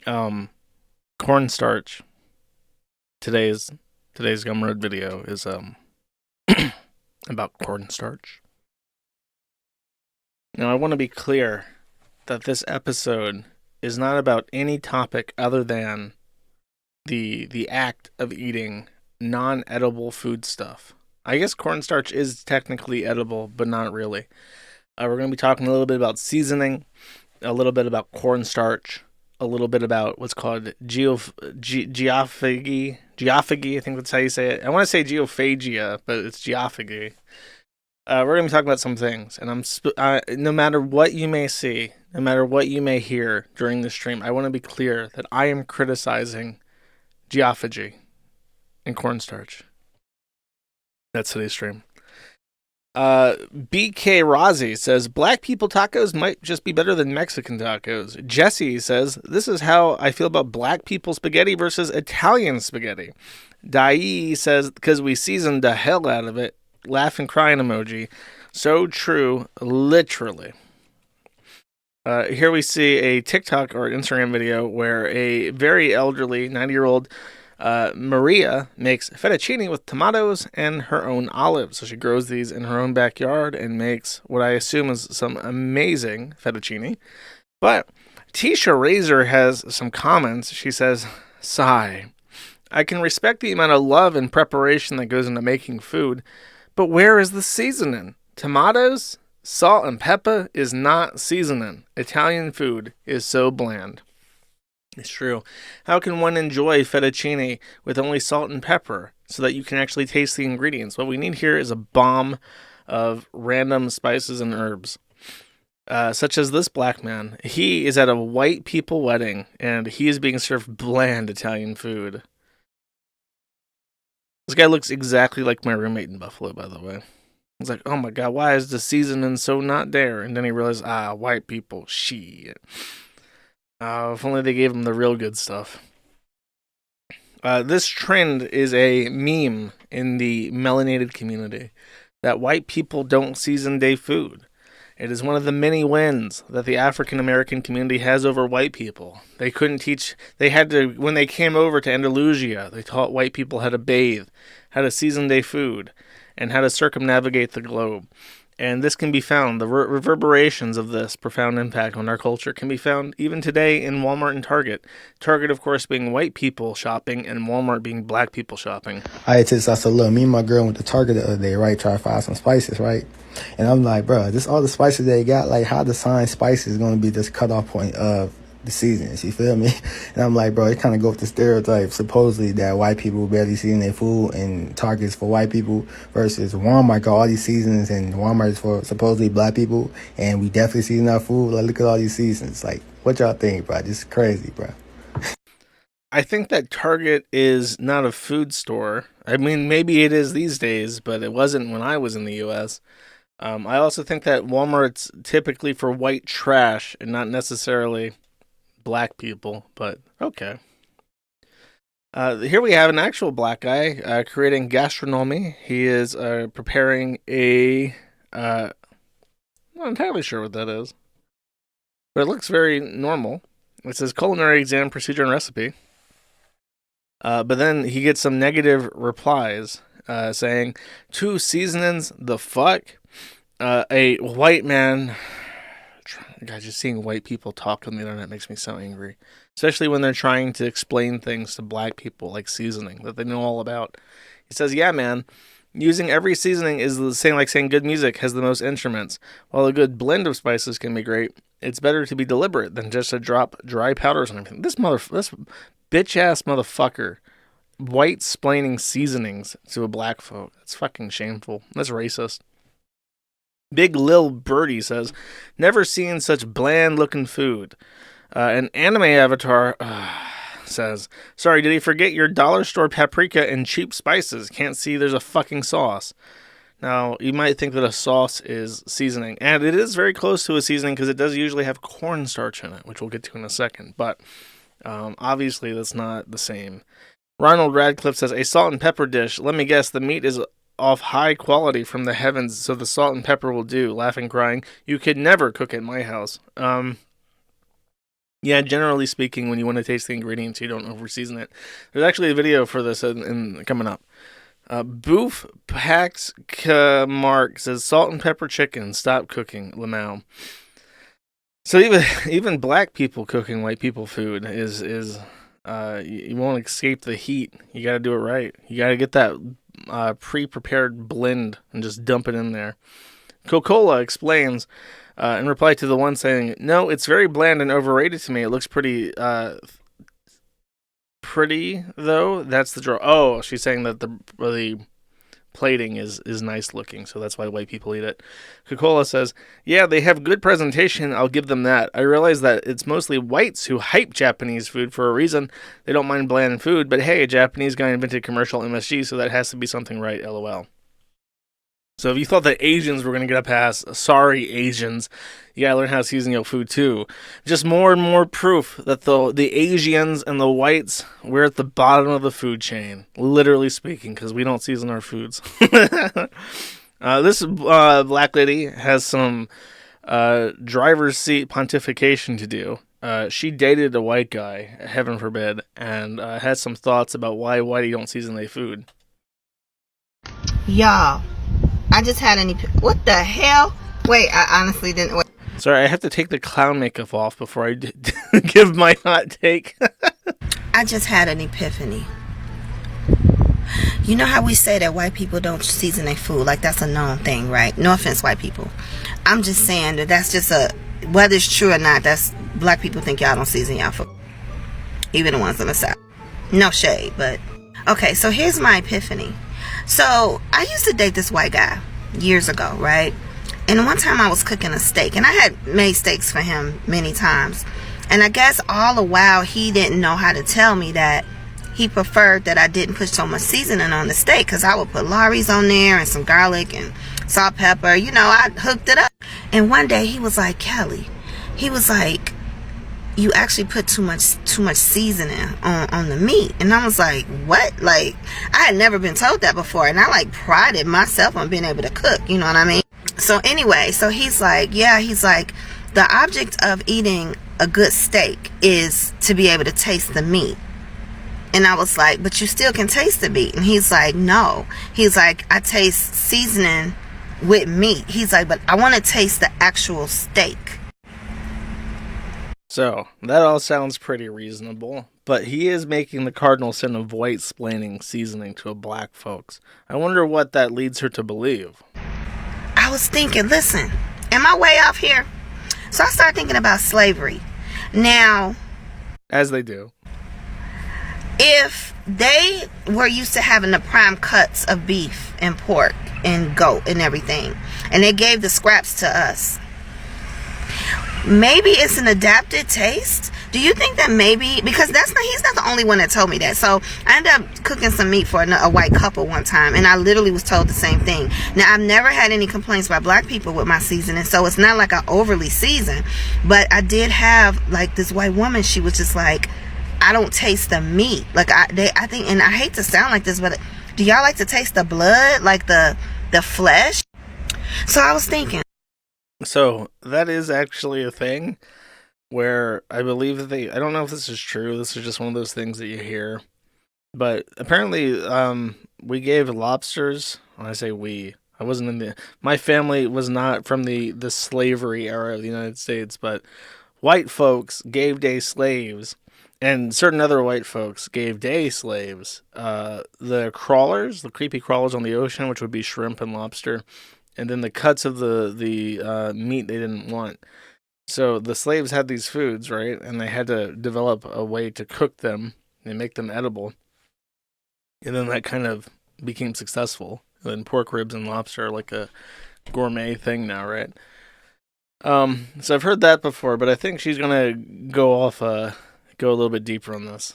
Um, Cornstarch. Today's Gumroad video is about cornstarch. Now I want to be clear that this episode is not about any topic other than the act of eating non-edible food stuff. I guess cornstarch is technically edible, but not really. We're going to be talking a little bit about seasoning, a little bit about cornstarch, a little bit about what's called geophagy. Geophagy, I think that's how you say it. I want to say geophagia, but it's geophagy. We're going to be talking about some things, and no matter what you may see, no matter what you may hear during the stream, I want to be clear that I am criticizing geophagy and cornstarch. That's today's stream. BK Rozzy says, black people tacos might just be better than Mexican tacos. Jesse says, this is how I feel about black people spaghetti versus Italian spaghetti. Dai says, because we seasoned the hell out of it. Laugh and crying emoji. So true, literally. Here we see a TikTok or Instagram video where a very elderly 90-year-old Maria makes fettuccine with tomatoes and her own olives. So she grows these in her own backyard and makes what I assume is some amazing fettuccine. But Tisha Razor has some comments. She says, sigh. I can respect the amount of love and preparation that goes into making food, but where is the seasoning? Tomatoes, salt, and pepper is not seasoning. Italian food is so bland. It's true. How can one enjoy fettuccine with only salt and pepper so that you can actually taste the ingredients? What we need here is a bomb of random spices and herbs, such as this black man. He is at a white people wedding, and he is being served bland Italian food. This guy looks exactly like my roommate in Buffalo, by the way. He's like, oh my god, why is the seasoning so not there? And then he realized, white people, shit. If only they gave him the real good stuff. This trend is a meme in the melanated community that white people don't season their food. It is one of the many wins that the African American community has over white people. They couldn't teach, they had to, when they came over to Andalusia, they taught white people how to bathe, how to season their food, and how to circumnavigate the globe. And this can be found, the reverberations of this profound impact on our culture can be found even today in Walmart and Target. Target, of course, being white people shopping, and Walmart being black people shopping. I said, look, me and my girl went to Target the other day, right? Try to find some spices, right? And I'm like, bro, this all the spices they got, like how the sign spices is going to be this cutoff point of the seasons, you feel me? And I'm like, bro, it kind of go with the stereotype, supposedly, that white people barely season their food and Target's for white people versus Walmart got all these seasons and Walmart is for supposedly black people, and we definitely season our food. Like, look at all these seasons. Like, what y'all think, bro? This is crazy, bro. I think that Target is not a food store. I mean, maybe it is these days, but it wasn't when I was in the U.S. I also think that Walmart's typically for white trash and not necessarily black people, but okay. Here we have an actual black guy creating gastronomy. He is preparing a... I'm not entirely sure what that is, but it looks very normal. It says culinary exam procedure and recipe. But then he gets some negative replies saying, two seasonings, the fuck? A white man... God, just seeing white people talk on the internet makes me so angry. Especially when they're trying to explain things to black people, like seasoning, that they know all about. He says, yeah, man, using every seasoning is the same like saying good music has the most instruments. While a good blend of spices can be great, it's better to be deliberate than just to drop dry powders on everything. This bitch-ass motherfucker white-splaining seasonings to a black folk. That's fucking shameful. That's racist. Big Lil Birdie says, never seen such bland-looking food. An anime avatar says, sorry, did he forget your dollar store paprika and cheap spices? Can't see there's a fucking sauce. Now, you might think that a sauce is seasoning, and it is very close to a seasoning because it does usually have cornstarch in it, which we'll get to in a second, but obviously that's not the same. Ronald Radcliffe says, a salt and pepper dish. Let me guess, the meat is of high quality from the heavens, so the salt and pepper will do. Laughing, crying. You could never cook at my house. Yeah, generally speaking, when you want to taste the ingredients, you don't over season it. There's actually a video for this coming up. Boof Pax Mark says salt and pepper chicken. Stop cooking, Lamau. So even black people cooking white people food is you won't escape the heat. You got to do it right. You got to get that pre-prepared blend and just dump it in there. Coca-Cola explains in reply to the one saying, "No, it's very bland and overrated to me. It looks pretty pretty though. That's the draw." Oh, she's saying that the plating is nice looking, so that's why white people eat it. Coca-Cola says, "Yeah, they have good presentation. I'll give them that. I realize that it's mostly whites who hype Japanese food for a reason. They don't mind bland food, but hey, a Japanese guy invented commercial MSG, so that has to be something right. LOL." So if you thought that Asians were going to get a pass, sorry, Asians. You got to learn how to season your food, too. Just more and more proof that the Asians and the whites, we're at the bottom of the food chain, literally speaking, because we don't season our foods. This black lady has some driver's seat pontification to do. She dated a white guy, heaven forbid, and had some thoughts about why whitey don't season their food. Y'all, I just had what the hell? Wait, I honestly didn't. Wait. Sorry, I have to take the clown makeup off before I give my hot take. I just had an epiphany. You know how we say that white people don't season their food? Like, that's a known thing, right? No offense, white people. I'm just saying that's just whether it's true or not, that's black people think y'all don't season y'all food. Even the ones in the South. No shade, but... Okay, so here's my epiphany. So, I used to date this white guy years ago, right? And one time I was cooking a steak, and I had made steaks for him many times. And I guess all the while he didn't know how to tell me that he preferred that I didn't put so much seasoning on the steak, because I would put Lawry's on there and some garlic and salt, pepper. You know, I hooked it up. And one day he was like, "Kelly," he was like, "you actually put too much seasoning on the meat." And I was like, "What?" Like, I had never been told that before, and I like prided myself on being able to cook, you know what I mean? So anyway, so he's like, yeah, he's like, the object of eating a good steak is to be able to taste the meat. And I was like, "But you still can taste the meat." And he's like, "No." He's like, "I taste seasoning with meat." He's like, "But I want to taste the actual steak." So, that all sounds pretty reasonable, but he is making the cardinal sin of white-splaining seasoning to a black folks. I wonder what that leads her to believe. I was thinking, listen, am I way off here? So I started thinking about slavery. Now... As they do. If they were used to having the prime cuts of beef and pork and goat and everything, and they gave the scraps to us, maybe it's an adapted taste. Do you think that maybe, because he's not the only one that told me that. So I ended up cooking some meat for a white couple one time, and I literally was told the same thing. Now, I've never had any complaints by black people with my seasoning, so it's not like I overly season, but I did have like this white woman. She was just like, "I don't taste the meat." Like I think, and I hate to sound like this, but do y'all like to taste the blood, like the flesh? So I was thinking. So that is actually a thing where I believe that I don't know if this is true. This is just one of those things that you hear. But apparently, we gave lobsters. When I say we, I wasn't my family was not from the slavery era of the United States, but white folks gave day slaves, and certain other white folks gave day slaves the crawlers, the creepy crawlers on the ocean, which would be shrimp and lobster, and then the cuts of the meat they didn't want. So the slaves had these foods, right? And they had to develop a way to cook them and make them edible. And then that kind of became successful. And pork ribs and lobster are like a gourmet thing now, right? So I've heard that before, but I think she's gonna go a little bit deeper on this.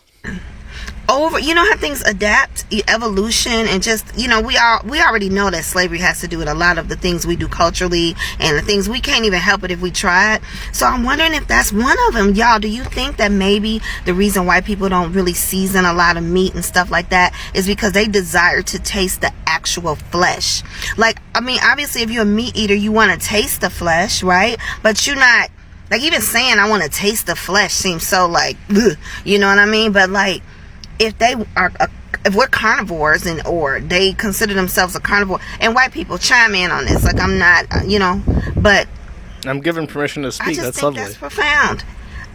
You know how things adapt, evolution, and just, you know, we already know that slavery has to do with a lot of the things we do culturally and the things we can't even help it if we tried. So I'm wondering if that's one of them. Y'all, do you think that maybe the reason why people don't really season a lot of meat and stuff like that is because they desire to taste the actual flesh? Like, I mean, obviously if you're a meat eater, you want to taste the flesh, right? But you're not Like, even saying I want to taste the flesh seems so like, ugh, you know what I mean? But like, if we're carnivores or they consider themselves a carnivore, and white people chime in on this, like, I'm not, but I'm given permission to speak. I just That's think lovely. that's profound.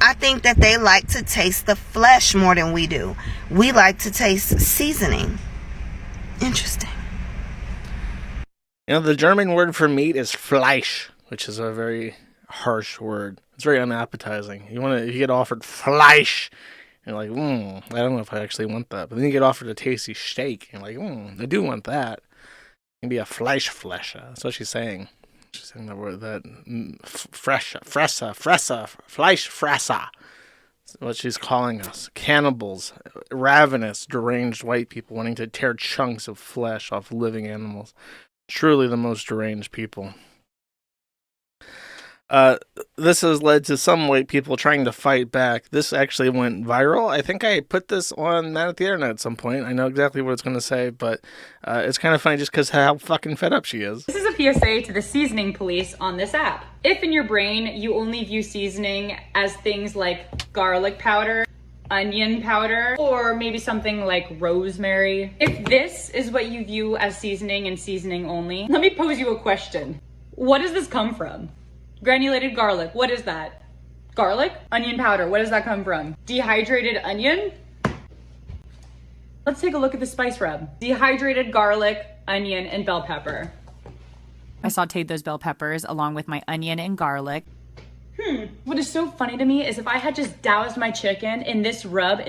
I think that they like to taste the flesh more than we do. We like to taste seasoning. Interesting. The German word for meat is Fleisch, which is a very harsh word. It's very unappetizing. If you get offered Fleisch, you're like, I don't know if I actually want that. But then you get offered a tasty steak, and you're like, I do want that. It can be a Fleischfläche. That's what she's saying. She's saying the word that Fleischfresser. That's what she's calling us. Cannibals, ravenous, deranged white people wanting to tear chunks of flesh off living animals. Truly the most deranged people. This has led to some white people trying to fight back. This actually went viral. I think I put this on Man at the Internet at some point. I know exactly what it's going to say, but it's kind of funny just because how fucking fed up she is. This is a PSA to the seasoning police on this app. If in your brain you only view seasoning as things like garlic powder, onion powder, or maybe something like rosemary, if this is what you view as seasoning and seasoning only, let me pose you a question. What does this come from? Granulated garlic, what is that? Garlic? Onion powder, where does that come from? Dehydrated onion? Let's take a look at the spice rub. Dehydrated garlic, onion, and bell pepper. I sauteed those bell peppers along with my onion and garlic. What is so funny to me is if I had just doused my chicken in this rub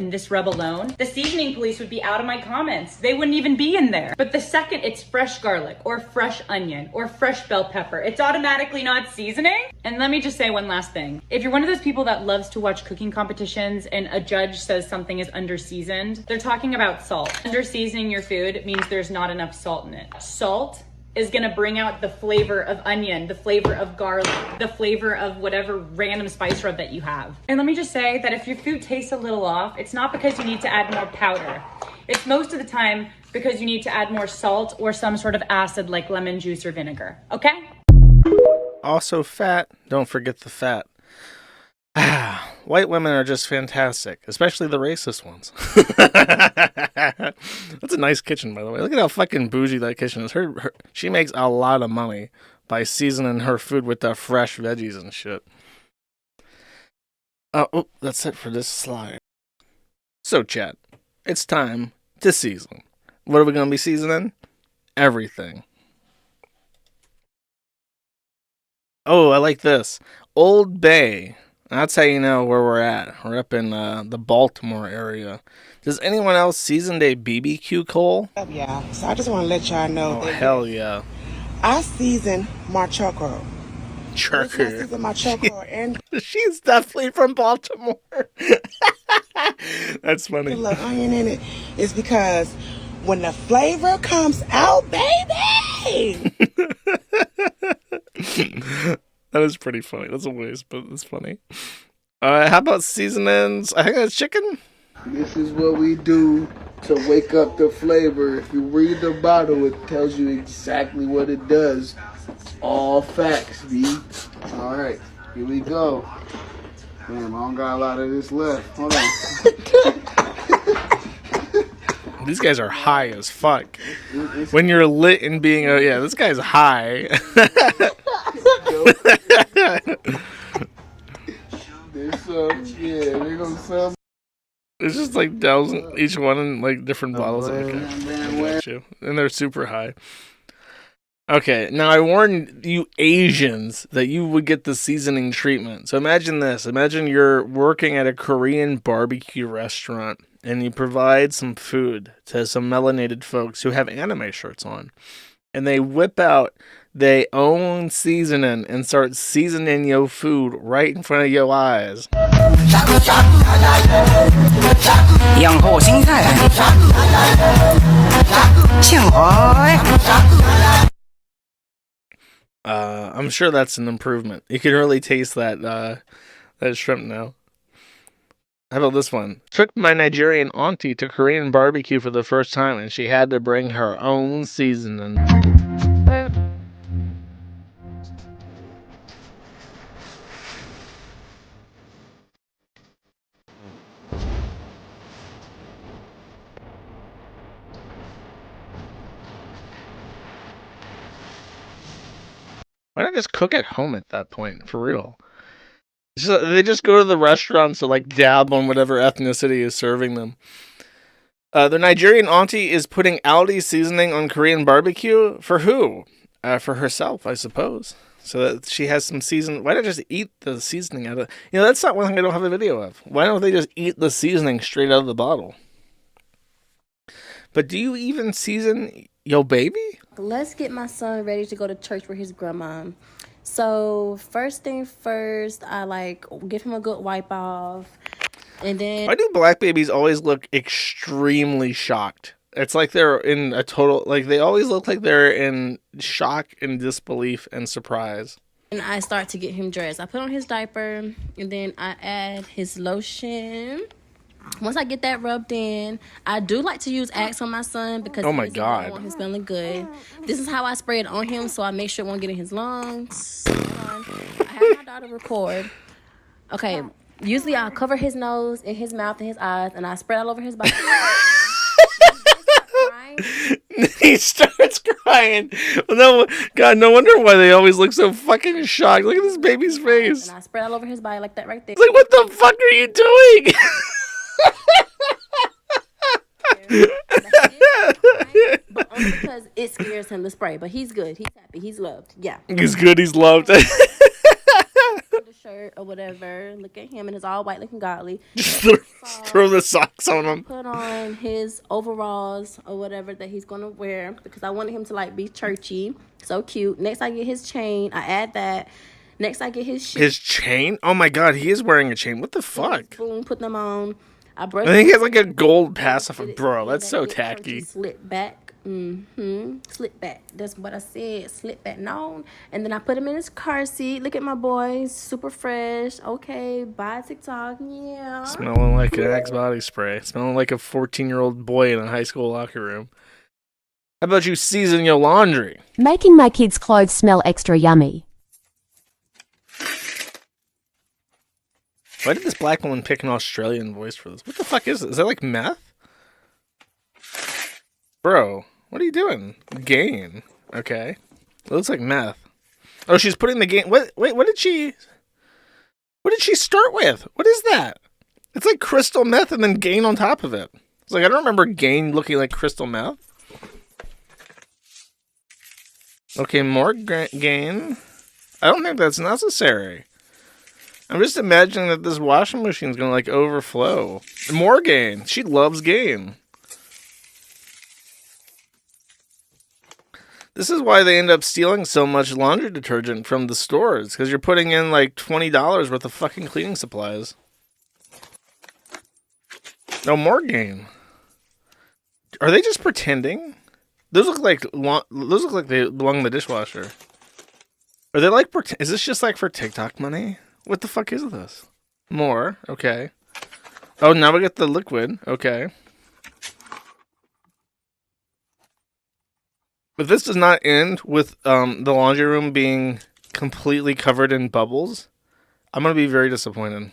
alone, the seasoning police would be out of my comments. They wouldn't even be in there. But the second it's fresh garlic or fresh onion or fresh bell pepper, it's automatically not seasoning. And let me just say one last thing. If you're one of those people that loves to watch cooking competitions and a judge says something is under-seasoned, they're talking about salt. Under-seasoning your food means there's not enough salt in it. Salt is gonna bring out the flavor of onion, the flavor of garlic, the flavor of whatever random spice rub that you have. And let me just say that if your food tastes a little off, it's not because you need to add more powder. It's most of the time because you need to add more salt or some sort of acid like lemon juice or vinegar, okay? Also fat, don't forget the fat. White women are just fantastic, especially the racist ones. That's a nice kitchen, by the way. Look at how fucking bougie that kitchen is. She makes a lot of money by seasoning her food with the fresh veggies and shit. Oh, that's it for this slide. So, chat, it's time to season. What are we going to be seasoning? Everything. Oh, I like this. Old Bay. That's how you know where we're at. We're up in the Baltimore area. Does anyone else season a BBQ coal? Yeah, so I just want to let y'all know. Oh, hell yeah. I season my charcoal. I Charcoal. season my charcoal and She's definitely from Baltimore. That's put a funny. little onion in it. It's because when the flavor comes out, baby! That is pretty funny. That's a waste, but it's funny. How about seasonings? I think that's chicken. This is what we do to wake up the flavor. If you read the bottle, it tells you exactly what it does. All facts, B. All right, here we go. Damn, I don't got a lot of this left. Hold on. These guys are high as fuck. When you're lit and being, this guy's high. There's some, there goes some. It's just like dousing each one in like different bottles. Okay. I got you. And they're super high. Okay, now I warned you Asians that you would get the seasoning treatment. So imagine this. Imagine you're working at a Korean barbecue restaurant and you provide some food to some melanated folks who have anime shirts on. And they whip out their own seasoning and start seasoning your food right in front of your eyes. I'm sure that's an improvement. You can really taste that shrimp now. How about this one? Took my Nigerian auntie to Korean barbecue for the first time, and she had to bring her own seasoning. Why not just cook at home at that point, for real? They just go to the restaurants to like dab on whatever ethnicity is serving them. The Nigerian auntie is putting Aldi seasoning on Korean barbecue. For who? For herself, I suppose. So that she has some season. Why not just eat the seasoning out of... that's not one thing I don't have a video of. Why don't they just eat the seasoning straight out of the bottle? But do you even season your baby? Let's get my son ready to go to church with his grandma. So first thing first, I give him a good wipe off, and then Why do black babies always look extremely shocked? It's like they're in a total, they always look like they're in shock and disbelief and surprise. and I start to get him dressed. I put on his diaper, and then I add his lotion. Once I get that rubbed in, I do like to use Axe on my son because Oh my God. I want him smelling good. This is how I spray it on him, so I make sure it won't get in his lungs. I have my daughter record. Okay, usually I'll cover his nose and his mouth and his eyes, and I spray all over his body. He starts crying. No, God, no wonder why they always look so fucking shocked. Look at this baby's face. And I spread all over his body like that right there. It's like, what the fuck are you doing? But only because it scares him to spray. But he's good. He's happy. He's loved. Yeah. He's good. He's loved. The shirt or whatever. Look at him and it's all white looking godly. Just throw the socks on him. Put on his overalls or whatever that he's gonna wear because I wanted him to be churchy. So cute. Next I get his chain. I add that. Next I get his shoes. His chain? Oh my God, he is wearing a chain. What the fuck? Boom, put them on. I think he has a gold pacifier. Bro, that's so tacky. Slip back. Slip back. That's what I said. Slip back. No. And then I put him in his car seat. Look at my boys. Super fresh. Okay. Bye, TikTok. Yeah. Smelling like an Axe body spray. Smelling like a 14-year-old boy in a high school locker room. How about you season your laundry? Making my kids' clothes smell extra yummy. Why did this black woman pick an Australian voice for this? What the fuck is this? Is that like meth? Bro, what are you doing? Gain. Okay. It looks like meth. Oh, she's putting the gain. Wait, what did she start with? What is that? It's like crystal meth and then gain on top of it. It's like, I don't remember gain looking like crystal meth. Okay, more gain. I don't think that's necessary. I'm just imagining that this washing machine is going to overflow. More gain. She loves gain. This is why they end up stealing so much laundry detergent from the stores. Because you're putting in $20 worth of fucking cleaning supplies. No, more gain. Are they just pretending? Those look like they belong in the dishwasher. Are they is this just for TikTok money? What the fuck is this? More. Okay. Oh, now we get the liquid. Okay. But this does not end with the laundry room being completely covered in bubbles. I'm going to be very disappointed.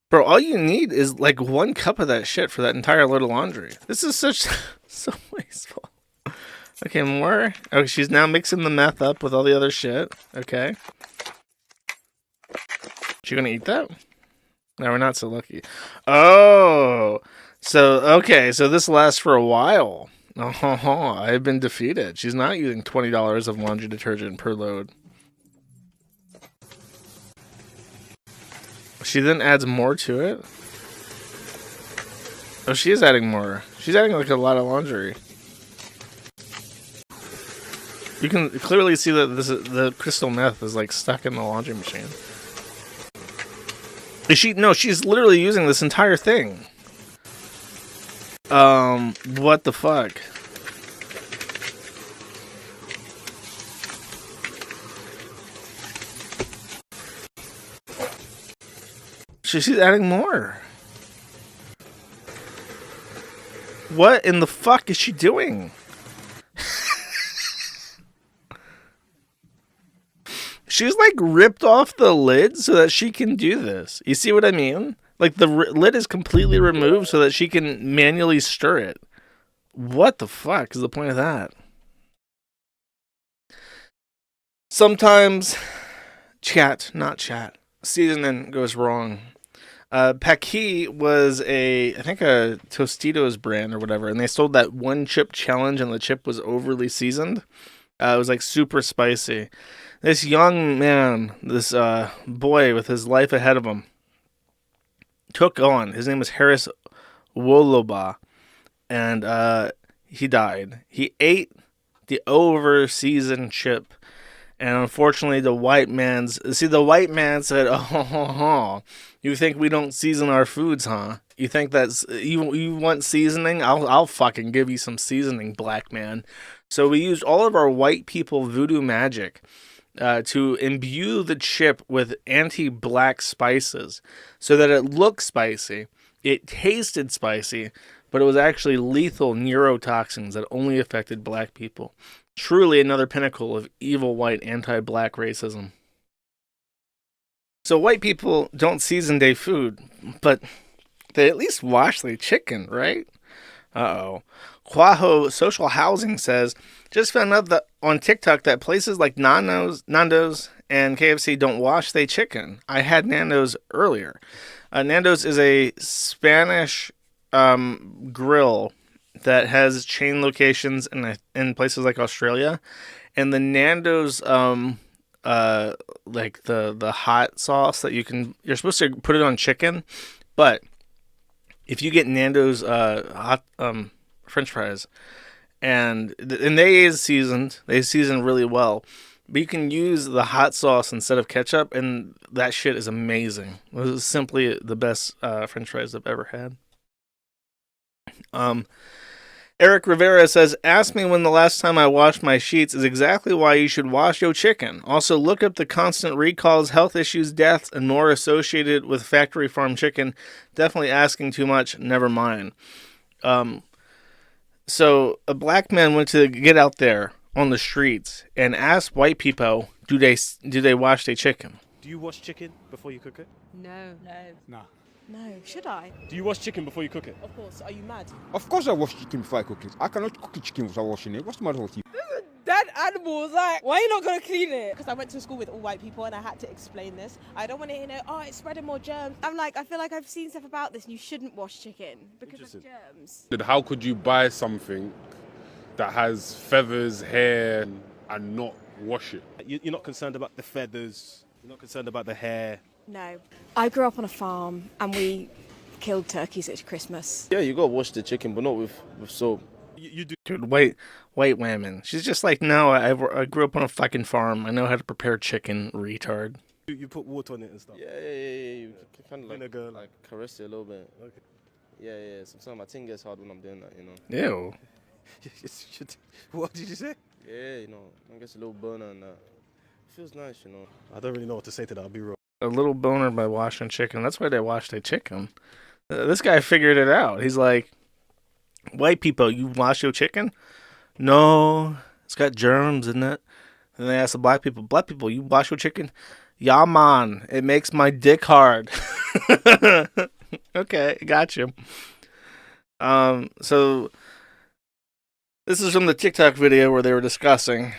Bro, all you need is 1 cup of that shit for that entire load of laundry. This is so wasteful. Okay, more. Okay, she's now mixing the meth up with all the other shit. Okay. She gonna eat that? No, we're not so lucky. Oh! So this lasts for a while. Oh, I've been defeated. She's not using $20 of laundry detergent per load. She then adds more to it? Oh, she is adding more. She's adding a lot of laundry. You can clearly see that the crystal meth is stuck in the laundry machine. No, she's literally using this entire thing. What the fuck? She's adding more. What in the fuck is she doing? She's ripped off the lid so that she can do this. You see what I mean? The lid is completely removed so that she can manually stir it. What the fuck is the point of that? Sometimes not chat, seasoning goes wrong. Paqui was I think a Tostitos brand or whatever, and they sold that one chip challenge, and the chip was overly seasoned. It was like super spicy. This young man, this boy with his life ahead of him, his name was Harris Woloba, and he died. He ate the over-seasoned chip, and unfortunately the white man said, oh, you think we don't season our foods, huh? You think that's, you want seasoning? I'll fucking give you some seasoning, black man. So we used all of our white people voodoo magic to imbue the chip with anti-black spices so that it looked spicy, it tasted spicy, but it was actually lethal neurotoxins that only affected black people. Truly another pinnacle of evil white anti-black racism. So white people don't season their food, but they at least wash their chicken, right? Uh-oh. Quaho Social Housing says, just found out that on TikTok that places like Nando's and KFC don't wash their chicken. I had Nando's earlier. Nando's is a Spanish grill that has chain locations in places like Australia. And the Nando's like the hot sauce that you're supposed to put it on chicken, but if you get Nando's hot French fries and they season really well, but you can use the hot sauce instead of ketchup, and that shit is amazing. It was simply the best French fries I've ever had. Eric Rivera says, ask me when the last time I washed my sheets is exactly why you should wash your chicken. Also, look up the constant recalls, health issues, deaths, and more associated with factory farm chicken. Definitely asking too much. Never mind. So a black man went to get out there on the streets and asked white people, do they wash their chicken? Do you wash chicken before you cook it? No. Nah. No, should I? Do you wash chicken before you cook it? Of course. Are you mad? Of course I wash chicken before I cook it. I cannot cook a chicken without washing it. What's the matter with you? This is dead animals. Like, why are you not going to clean it? Because I went to school with all white people and I had to explain this. I don't want to hear, it's spreading more germs. I'm like, I feel like I've seen stuff about this and you shouldn't wash chicken because of germs. How could you buy something that has feathers, hair, and not wash it? You're not concerned about the feathers. You're not concerned about the hair. No. I grew up on a farm and we killed turkeys at Christmas. Yeah, you gotta wash the chicken, but not with soap. You do. Dude, white women. She's just like, no, I grew up on a fucking farm. I know how to prepare chicken, retard. You put water on it and stuff. Yeah. You kind of vinegar, like caress it a little bit. Okay. Yeah. Sometimes my tongue gets hard when I'm doing that, you know. Ew. What did you say? Yeah, I guess a little burner and that. It feels nice, you know. I don't really know what to say to that. I'll be real. A little boner by washing chicken. That's why they wash their chicken. This guy figured it out. He's like, white people, you wash your chicken? No, it's got germs in it. And they ask the black people, you wash your chicken? Yeah, man, it makes my dick hard. Okay, got you. So this is from the TikTok video where they were discussing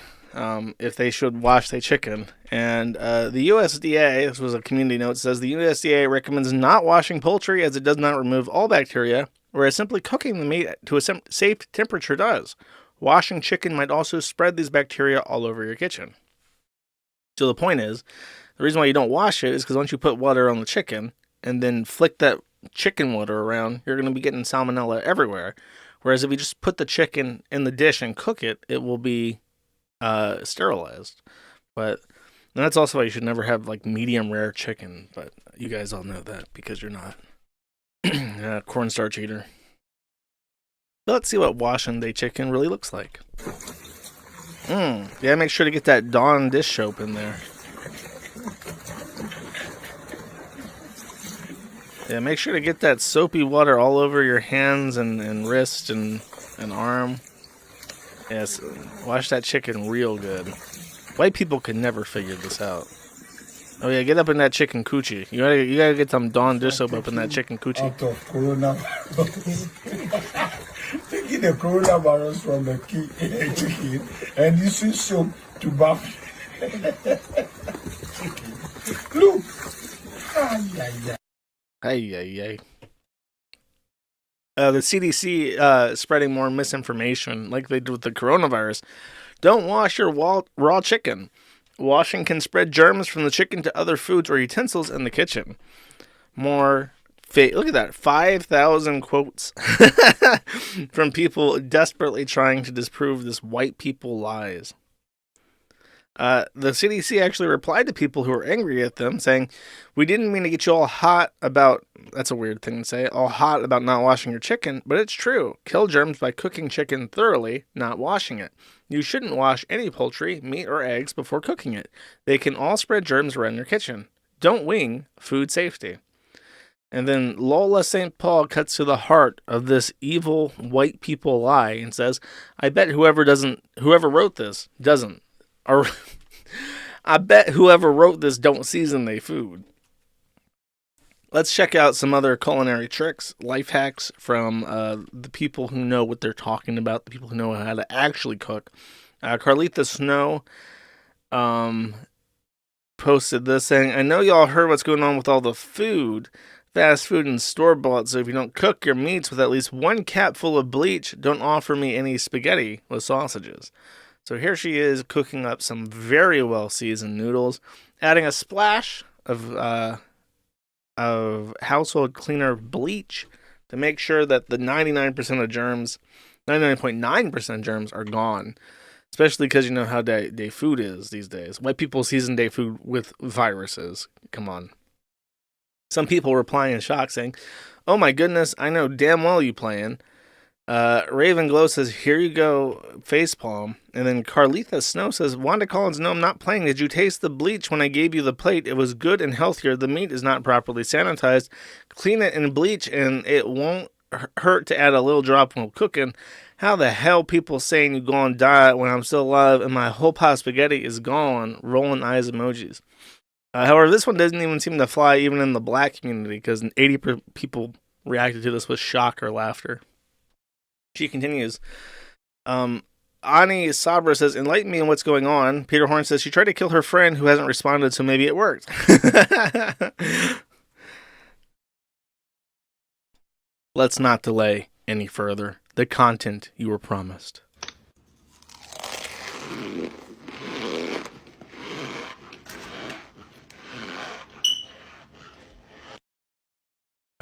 if they should wash their chicken. And the USDA, this was a community note, says the USDA recommends not washing poultry as it does not remove all bacteria, whereas simply cooking the meat to a safe temperature does. Washing chicken might also spread these bacteria all over your kitchen. So the point is, the reason why you don't wash it is because once you put water on the chicken and then flick that chicken water around, you're going to be getting salmonella everywhere. Whereas if you just put the chicken in the dish and cook it, it will be sterilized. But that's also why you should never have like medium rare chicken. But you guys all know that because you're not a cornstarch eater. But let's see what washing day chicken really looks like. Yeah, make sure to get that Dawn dish soap in there. Yeah, make sure to get that soapy water all over your hands and wrist and arm. Yes, wash that chicken real good. White people can never figure this out. Oh yeah, get up in that chicken coochie. You gotta get some Dawn dish soap up in that chicken coochie. Out of coronavirus. Taking the coronavirus from the chicken and using soap to bath Look. Ay, ay, ay. Hey, ay, ay. The CDC spreading more misinformation like they did with the coronavirus. Don't wash your raw chicken. Washing can spread germs from the chicken to other foods or utensils in the kitchen. Look at that, 5,000 quotes from people desperately trying to disprove this white people lies. The CDC actually replied to people who were angry at them, saying, "We didn't mean to get you all hot about," that's a weird thing to say, "all hot about not washing your chicken, but it's true. Kill germs by cooking chicken thoroughly, not washing it. You shouldn't wash any poultry, meat, or eggs before cooking it. They can all spread germs around your kitchen. Don't wing food safety." And then Lola St. Paul cuts to the heart of this evil white people lie and says, "I bet whoever wrote this doesn't. Or I bet whoever wrote this don't season their food." Let's check out some other culinary tricks, life hacks from the people who know what they're talking about, the people who know how to actually cook. Carlitha Snow posted this saying, "I know y'all heard what's going on with all the fast food and store-bought, so if you don't cook your meats with at least 1 cap full of bleach, don't offer me any spaghetti with sausages." So here she is cooking up some very well-seasoned noodles, adding a splash of household cleaner bleach to make sure that the 99% of germs, 99.9% germs are gone. Especially because you know how day food is these days. White people season day food with viruses. Come on. Some people replying in shock saying, "Oh my goodness, I know damn well you playing." Raven Glow says, "Here you go, facepalm." And then Carlitha Snow says, "Wanda Collins, no, I'm not playing. Did you taste the bleach when I gave you the plate? It was good and healthier. The meat is not properly sanitized. Clean it in bleach and it won't hurt to add a little drop when cooking. How the hell people saying you go on diet when I'm still alive and my whole pot of spaghetti is gone?" Rolling eyes emojis. However, this one doesn't even seem to fly even in the black community because 80% people reacted to this with shock or laughter. She continues. Ani Sabra says, "Enlighten me on what's going on." Peter Horn says, "She tried to kill her friend who hasn't responded, so maybe it worked." Let's not delay any further. The content you were promised.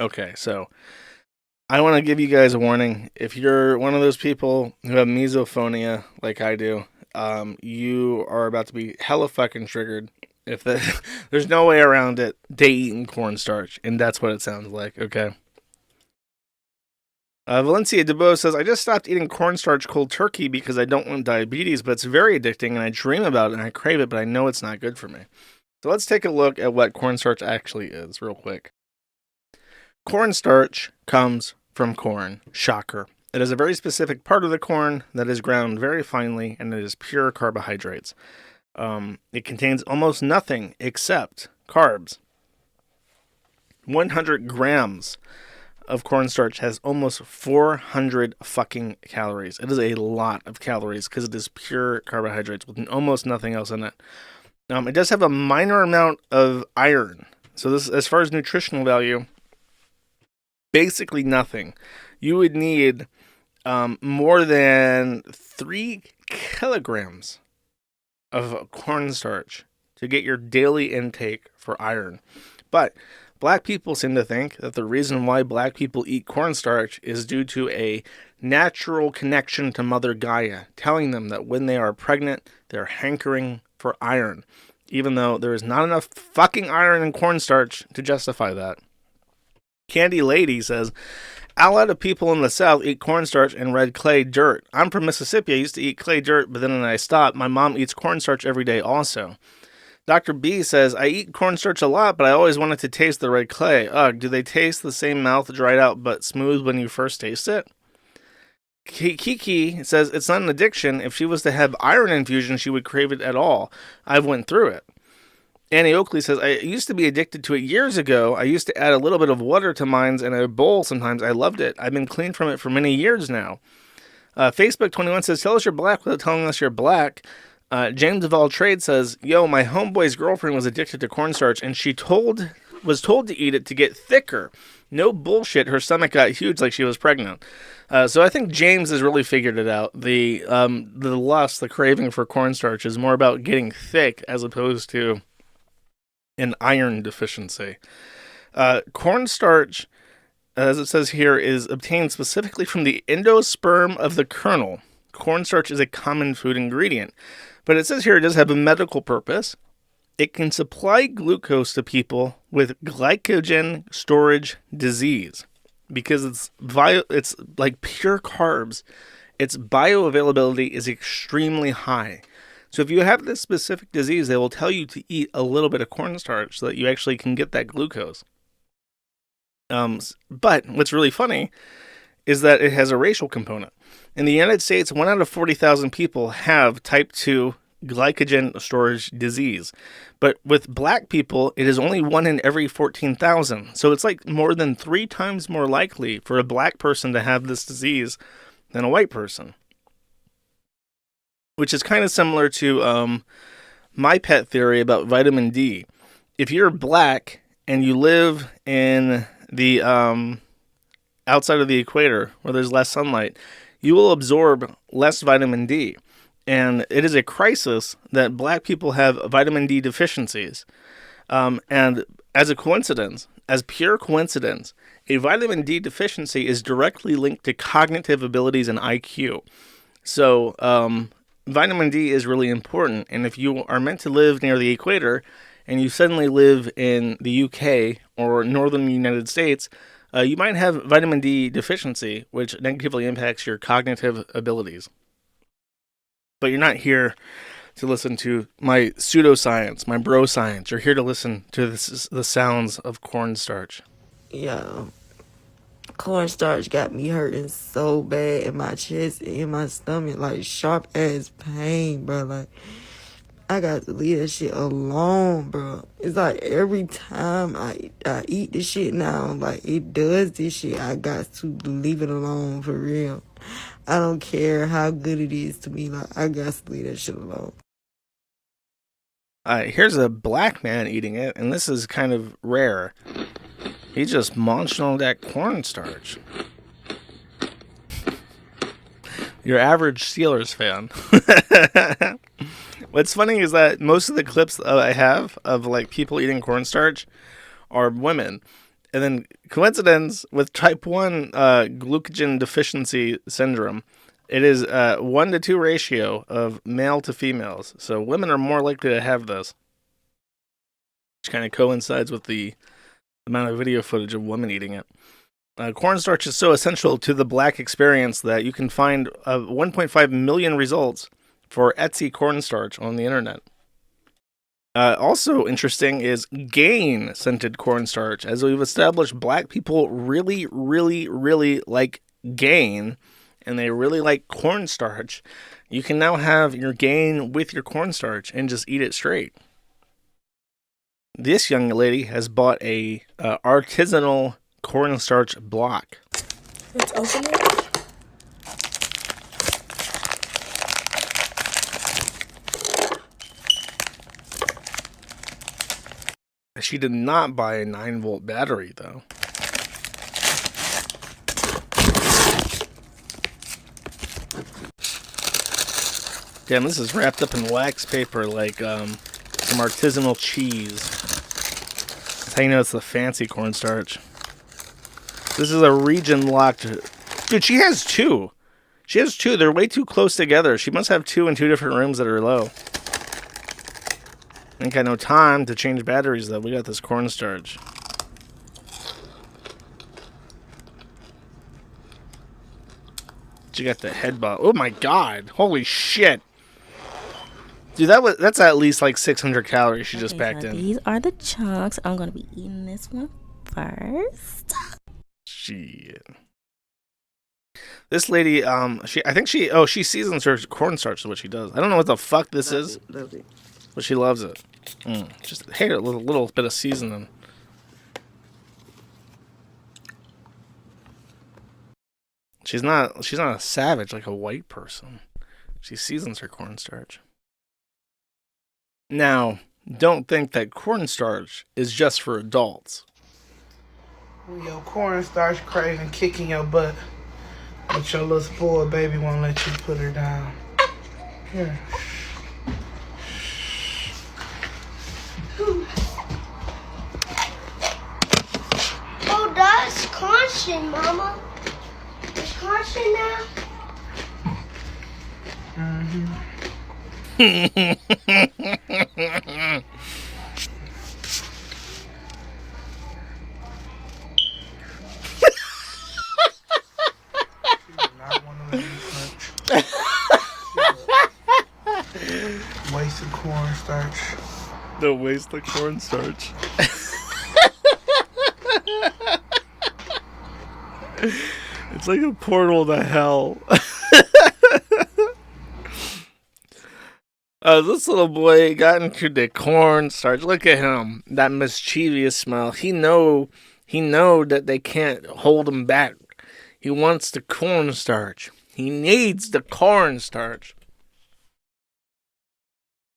Okay, so I want to give you guys a warning. If you're one of those people who have misophonia, like I do, you are about to be hella fucking triggered. There's no way around it. They eating cornstarch, and that's what it sounds like, okay? Valencia DeBow says, "I just stopped eating cornstarch cold turkey because I don't want diabetes, but it's very addicting, and I dream about it, and I crave it, but I know it's not good for me." So let's take a look at what cornstarch actually is, real quick. Cornstarch comes from corn. Shocker. It is a very specific part of the corn that is ground very finely, and it is pure carbohydrates. It contains almost nothing except carbs. 100 grams of cornstarch has almost 400 fucking calories. It is a lot of calories because it is pure carbohydrates with almost nothing else in it. It does have a minor amount of iron. So this, as far as nutritional value, basically nothing. You would need more than 3 kilograms of cornstarch to get your daily intake for iron. But black people seem to think that the reason why black people eat cornstarch is due to a natural connection to Mother Gaia, telling them that when they are pregnant, they're hankering for iron, even though there is not enough fucking iron in cornstarch to justify that. Candy Lady says, "A lot of people in the South eat cornstarch and red clay dirt. I'm from Mississippi. I used to eat clay dirt, but then I stopped. My mom eats cornstarch every day also." Dr. B says, "I eat cornstarch a lot, but I always wanted to taste the red clay. Ugh, do they taste the same mouth dried out but smooth when you first taste it?" Kiki says, "It's not an addiction. If she was to have iron infusion, she would crave it at all. I've went through it." Annie Oakley says, "I used to be addicted to it years ago. I used to add a little bit of water to mine in a bowl sometimes. I loved it. I've been clean from it for many years now." Facebook 21 says, "Tell us you're black without telling us you're black. James of All Trade says, yo, my homeboy's girlfriend was addicted to cornstarch, and was told to eat it to get thicker. No bullshit, her stomach got huge like she was pregnant. So I think James has really figured it out. The lust, the craving for cornstarch is more about getting thick as opposed to an iron deficiency. Cornstarch, as it says here, is obtained specifically from the endosperm of the kernel. Cornstarch is a common food ingredient. But it says here it does have a medical purpose. It can supply glucose to people with glycogen storage disease because it's like pure carbs. Its bioavailability is extremely high. So if you have this specific disease, they will tell you to eat a little bit of cornstarch so that you actually can get that glucose. But what's really funny is that it has a racial component. In the United States, 1 out of 40,000 people have type 2 glycogen storage disease. But with black people, it is only 1 in every 14,000. So it's like more than 3 times more likely for a black person to have this disease than a white person. Which is kind of similar to my pet theory about vitamin D. If you're black and you live in the outside of the equator where there's less sunlight, you will absorb less vitamin D. And it is a crisis that black people have vitamin D deficiencies. And as a coincidence, as pure coincidence, a vitamin D deficiency is directly linked to cognitive abilities and IQ. So vitamin D is really important. And if you are meant to live near the equator and you suddenly live in the UK or northern United States, you might have vitamin D deficiency, which negatively impacts your cognitive abilities. But you're not here to listen to my pseudoscience, my bro science. You're here to listen to the sounds of cornstarch. Yeah, cornstarch got me hurting so bad in my chest and in my stomach, like sharp ass pain, bro. Like, I got to leave that shit alone, bro. It's like every time I eat this shit now, like it does this shit, I got to leave it alone for real. I don't care how good it is to me, like I got to leave that shit alone. Here's a black man eating it, and this is kind of rare. He just munched on that cornstarch. Your average Steelers fan. What's funny is that most of the clips that I have of like people eating cornstarch are women. And then coincidence with type 1 glucogen deficiency syndrome, it is 1 to 2 ratio of male to females. So women are more likely to have this. Which kind of coincides with the amount of video footage of women eating it. Cornstarch is so essential to the black experience that you can find 1.5 million results for Etsy cornstarch on the internet. Also interesting is Gain scented cornstarch. As we've established, black people really, really, really like Gain, and they really like cornstarch. You can now have your Gain with your cornstarch and just eat it straight. This young lady has bought a artisanal cornstarch block. Let's open it. She did not buy a 9-volt battery, though. Damn, this is wrapped up in wax paper like some artisanal cheese. That's how you know it's the fancy cornstarch. This is a region-locked... Dude, she has 2. She has 2. They're way too close together. She must have 2 in 2 different rooms that are low. Ain't got no time to change batteries, though. We got this cornstarch. She got the head bob. Oh my god. Holy shit. Dude, that's at least like 600 calories she just packed in. These are the chunks. I'm going to be eating this one first. Shit. This lady, she seasons her cornstarch is what she does. I don't know what the fuck this is. Love it. But she loves it. Just hate a little bit of seasoning. She's not a savage like a white person. She seasons her cornstarch. Now, don't think that cornstarch is just for adults. Your cornstarch craving kicking your butt, but your little spoiled baby won't let you put her down. Here. Oh, that's crunching, Mama. It's crunching now. Wasted cornstarch. No waste the cornstarch. It's like a portal to hell. This little boy got into the cornstarch. Look at him. That mischievous smile. He know that they can't hold him back. He wants the cornstarch. He needs the cornstarch.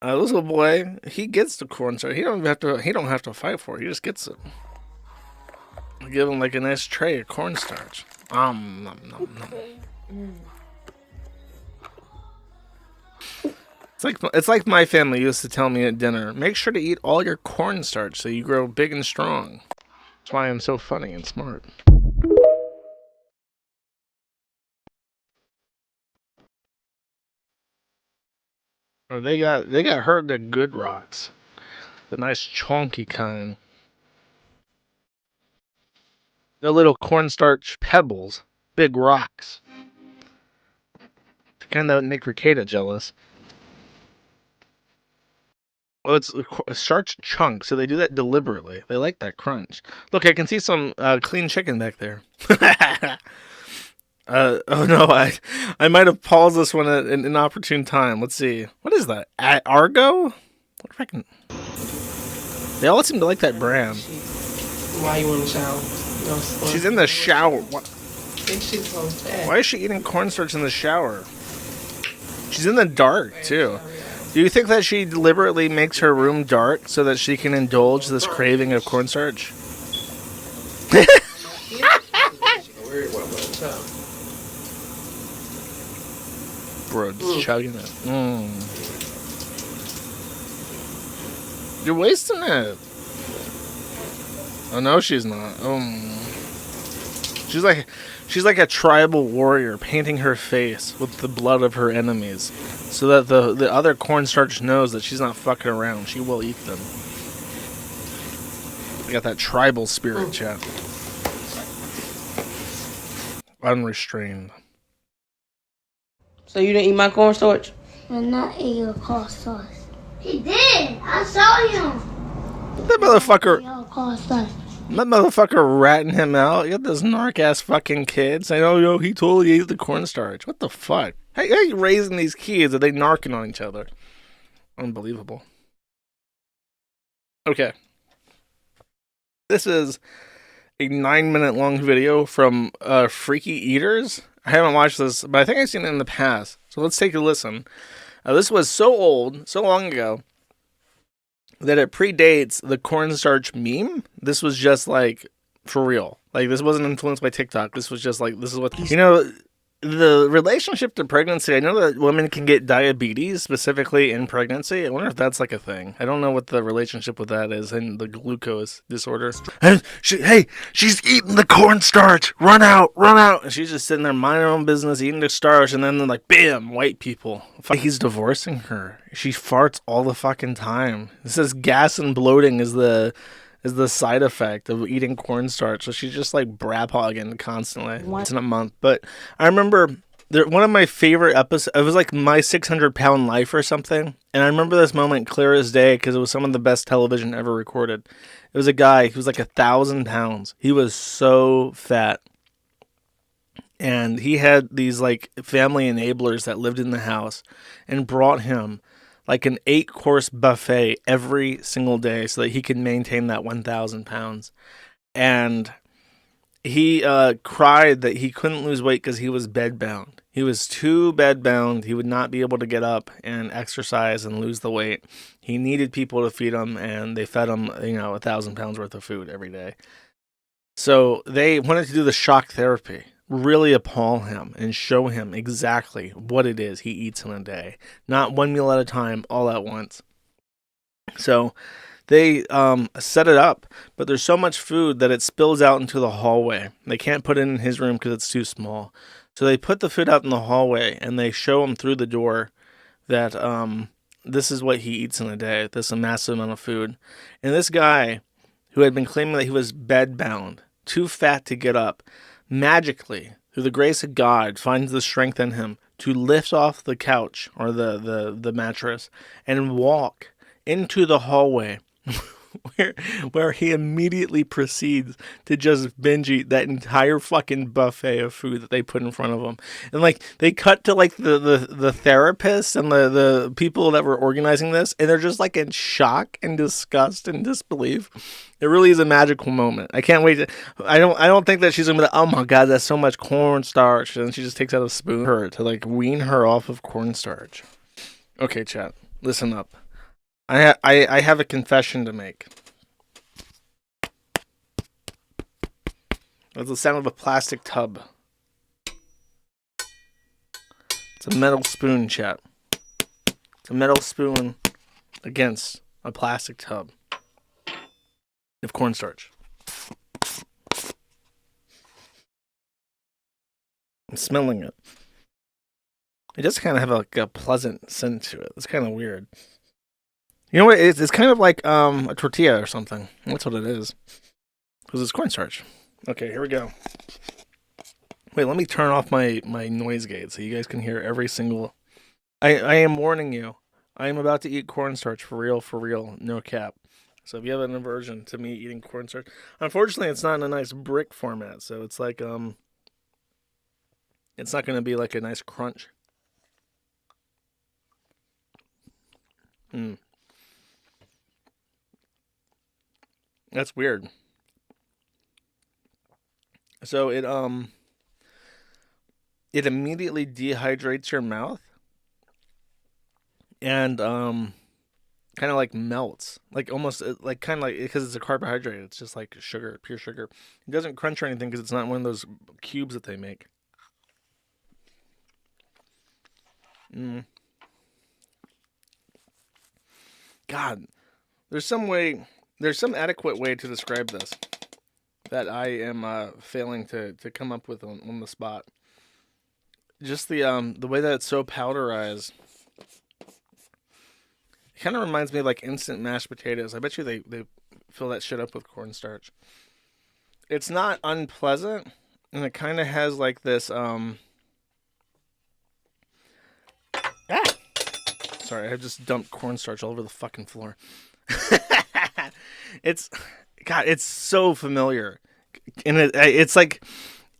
This little boy, he gets the cornstarch. He don't have to fight for it. He just gets it. I'll give him like a nice tray of cornstarch. Nom, nom, nom. It's like my family used to tell me at dinner. Make sure to eat all your cornstarch so you grow big and strong. That's why I'm so funny and smart. Oh, they got her the good rocks, the nice chunky kind. The little cornstarch pebbles, big rocks. The kind that would make Ricada jealous. Well, it's starch chunks, so they do that deliberately. They like that crunch. Look, I can see some clean chicken back there. Oh no, I might have paused this one at an inopportune time. Let's see. What is that? Argo? What freaking? They all seem to like that brand. Why you in the shower? She's in the shower. What? She's so fat. Why is she eating cornstarch in the shower? She's in the dark too. Do you think that she deliberately makes her room dark so that she can indulge this craving of cornstarch? Bro, just chugging it. You're wasting it. Oh no, she's not. She's like a tribal warrior painting her face with the blood of her enemies, so that the other cornstarch knows that she's not fucking around. She will eat them. We got that tribal spirit, chat. Unrestrained. So you didn't eat my cornstarch? I'm not eating your cornstarch. He did. I saw him. That motherfucker. Your cornstarch. That motherfucker ratting him out. You got this narc ass fucking kid saying, "Oh, yo, he totally ate the cornstarch." What the fuck? How are you raising these kids? Are they narking on each other? Unbelievable. Okay. This is a 9-minute long video from Freaky Eaters. I haven't watched this, but I think I've seen it in the past. So let's take a listen. This was so old, so long ago, that it predates the cornstarch meme. This was just like for real. Like, this wasn't influenced by TikTok. This was just like, this is what, you know, the relationship to pregnancy. I know that women can get diabetes specifically in pregnancy. I wonder if that's like a thing. I don't know what the relationship with that is and the glucose disorder. Hey, she's eating the cornstarch. Run out. And she's just sitting there minding her own business, eating the starch, and then they're like, bam, white people. He's divorcing her. She farts all the fucking time. It says gas and bloating is the side effect of eating cornstarch. So she's just like brap hogging constantly. Once in a month. But I remember one of my favorite episodes, it was like My 600-Pound Life or something. And I remember this moment clear as day because it was some of the best television ever recorded. It was a guy who was like 1,000 pounds. He was so fat. And he had these like family enablers that lived in the house and brought him like an 8-course buffet every single day so that he could maintain that 1,000 pounds. And he cried that he couldn't lose weight because he was bedbound. He was too bedbound. He would not be able to get up and exercise and lose the weight. He needed people to feed him, and they fed him, 1,000 pounds worth of food every day. So they wanted to do the shock therapy, really appall him and show him exactly what it is he eats in a day. Not one meal at a time, all at once. So they set it up, but there's so much food that it spills out into the hallway. They can't put it in his room because it's too small. So they put the food out in the hallway, and they show him through the door that this is what he eats in a day, this a massive amount of food. And this guy, who had been claiming that he was bedbound, too fat to get up, magically, through the grace of God, finds the strength in him to lift off the couch or the mattress and walk into the hallway where he immediately proceeds to just binge eat that entire fucking buffet of food that they put in front of him. And like they cut to like the therapists and the people that were organizing this, and they're just like in shock and disgust and disbelief. It really is a magical moment. I can't wait to, I don't think that she's gonna be like, oh my god, that's so much cornstarch, and she just takes out a spoon to like wean her off of cornstarch. Okay, chat, listen up. I have a confession to make. That's the sound of a plastic tub. It's a metal spoon, chat. It's a metal spoon against a plastic tub of cornstarch. I'm smelling it. It does kind of have like a pleasant scent to it. It's kind of weird. You know what? It's kind of like a tortilla or something. That's what it is. Because it's cornstarch. Okay, here we go. Wait, let me turn off my noise gate so you guys can hear every single... I am warning you. I am about to eat cornstarch for real, no cap. So if you have an aversion to me eating cornstarch... Unfortunately, it's not in a nice brick format, so it's like... It's not going to be like a nice crunch. That's weird. So it immediately dehydrates your mouth and kind of like melts, like almost like kind of like, because it's a carbohydrate, it's just like sugar, pure sugar. It doesn't crunch or anything because it's not one of those cubes that they make. God, there's some adequate way to describe this that I am failing to come up with on the spot. Just the way that it's so powderized. It kind of reminds me of like instant mashed potatoes. I bet you they fill that shit up with cornstarch. It's not unpleasant, and it kind of has like this Sorry, I just dumped cornstarch all over the fucking floor. It's so familiar, and it's like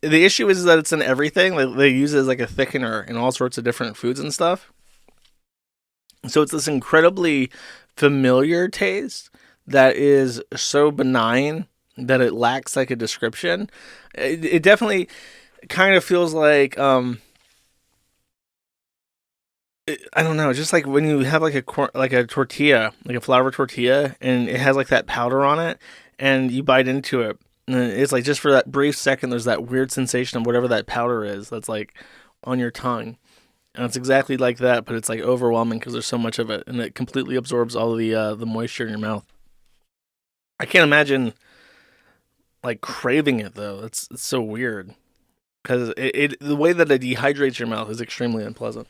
the issue is that it's in everything. They use it as like a thickener in all sorts of different foods and stuff. So it's this incredibly familiar taste that is so benign that it lacks like a description. It definitely kind of feels like I don't know, just like when you have like a tortilla, like a flour tortilla, and it has like that powder on it, and you bite into it, and it's like just for that brief second, there's that weird sensation of whatever that powder is that's like on your tongue, and it's exactly like that, but it's like overwhelming because there's so much of it, and it completely absorbs all the moisture in your mouth. I can't imagine like craving it though. It's so weird because the way that it dehydrates your mouth is extremely unpleasant.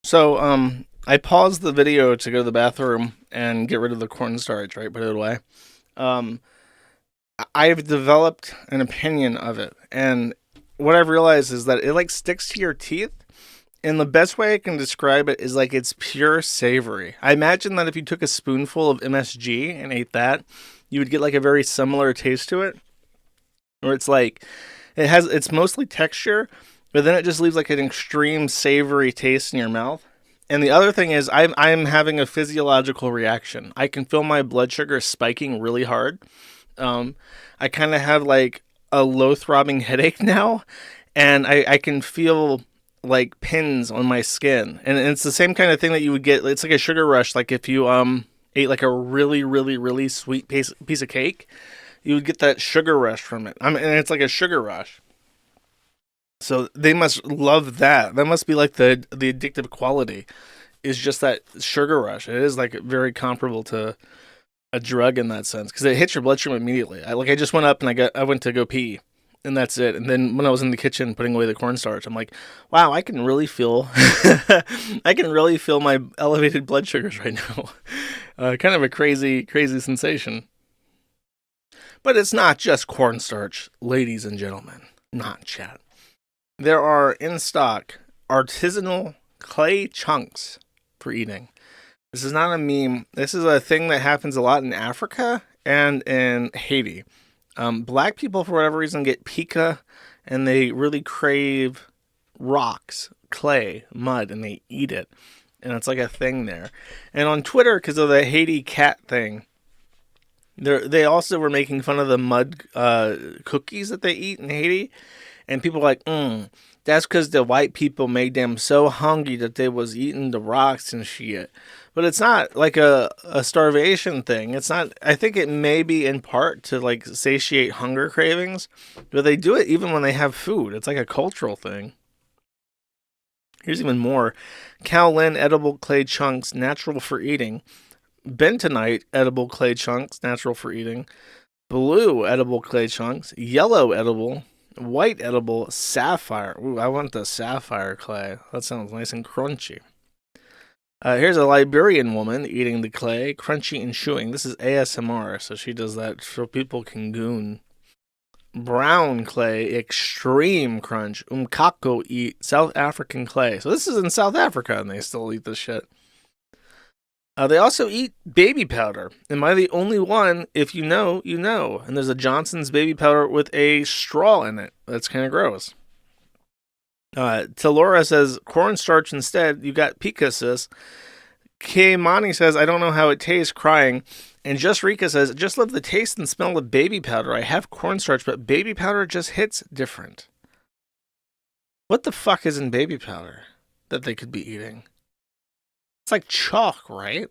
So, I paused the video to go to the bathroom and get rid of the cornstarch, right? Put it away. I've developed an opinion of it, and what I've realized is that it like sticks to your teeth, and the best way I can describe it is like it's pure savory. I imagine that if you took a spoonful of MSG and ate that, you would get like a very similar taste to it, where it's like it's mostly texture, but then it just leaves like an extreme savory taste in your mouth. And the other thing is I'm having a physiological reaction. I can feel my blood sugar spiking really hard. I kind of have like a low throbbing headache now, and I can feel like pins on my skin, and it's the same kind of thing that you would get. It's like a sugar rush, like if you ate like a really sweet piece of cake, you would get that sugar rush from it. And it's like a sugar rush. So they must love that. That must be like the addictive quality is just that sugar rush. It is like very comparable to a drug in that sense because it hits your bloodstream immediately. I just went up and I went to go pee, and that's it. And then when I was in the kitchen putting away the cornstarch, I'm like, wow, I can really feel I can really feel my elevated blood sugars right now. Kind of a crazy sensation. But it's not just cornstarch, ladies and gentlemen. Not chat. There are in stock artisanal clay chunks for eating. This is not a meme. This is a thing that happens a lot in Africa and in Haiti. Black people, for whatever reason, get pica, and they really crave rocks, clay, mud, and they eat it. And it's like a thing there. And on Twitter, because of the Haiti cat thing, they also were making fun of the mud cookies that they eat in Haiti. And people were like, that's because the white people made them so hungry that they was eating the rocks and shit. But it's not like a starvation thing. It's not. I think it may be in part to like satiate hunger cravings, but they do it even when they have food. It's like a cultural thing. Here's even more. Kaolin edible clay chunks, natural for eating. Bentonite edible clay chunks, natural for eating. Blue edible clay chunks. Yellow edible. White edible. Sapphire. Ooh, I want the sapphire clay. That sounds nice and crunchy. Here's a Liberian woman eating the clay, crunchy and chewing. This is ASMR, so she does that so people can goon. Brown clay, extreme crunch. Umkako eat South African clay. So this is in South Africa, and they still eat this shit. They also eat baby powder. Am I the only one? If you know, you know. And there's a Johnson's baby powder with a straw in it. That's kind of gross. Talora says, cornstarch instead. You got pica, sis. Keimani says, I don't know how it tastes, crying. And Just Rika says, just love the taste and smell of baby powder. I have cornstarch, but baby powder just hits different. What the fuck is in baby powder that they could be eating? It's like chalk, right?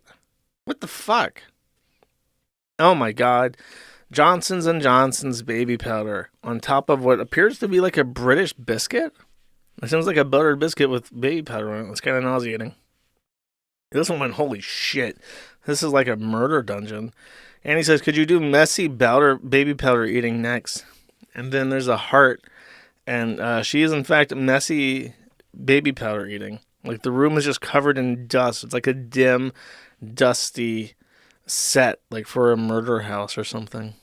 What the fuck? Oh my god. Johnson's & Johnson's baby powder on top of what appears to be like a British biscuit. It sounds like a buttered biscuit with baby powder on it. It's kind of nauseating. This one went, holy shit. This is like a murder dungeon. And he says, could you do messy baby powder eating next? And then there's a heart. And she is, in fact, messy baby powder eating. Like, the room is just covered in dust. It's like a dim, dusty set, like for a murder house or something.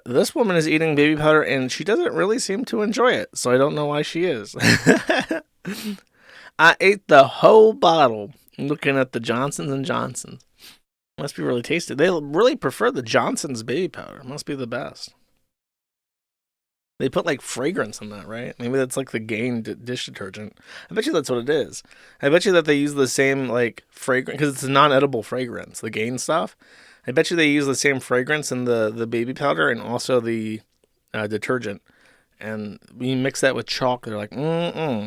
This woman is eating baby powder, and she doesn't really seem to enjoy it, so I don't know why she is. I ate the whole bottle looking at the Johnson's & Johnson's. Must be really tasty. They really prefer the Johnson's baby powder. Must be the best. They put like fragrance in that, right? Maybe that's like the Gain dish detergent. I bet you that's what it is. I bet you that they use the same like fragrance, because it's a non-edible fragrance, the Gain stuff. I bet you they use the same fragrance in the baby powder and also the detergent. And when you mix that with chalk, they're like,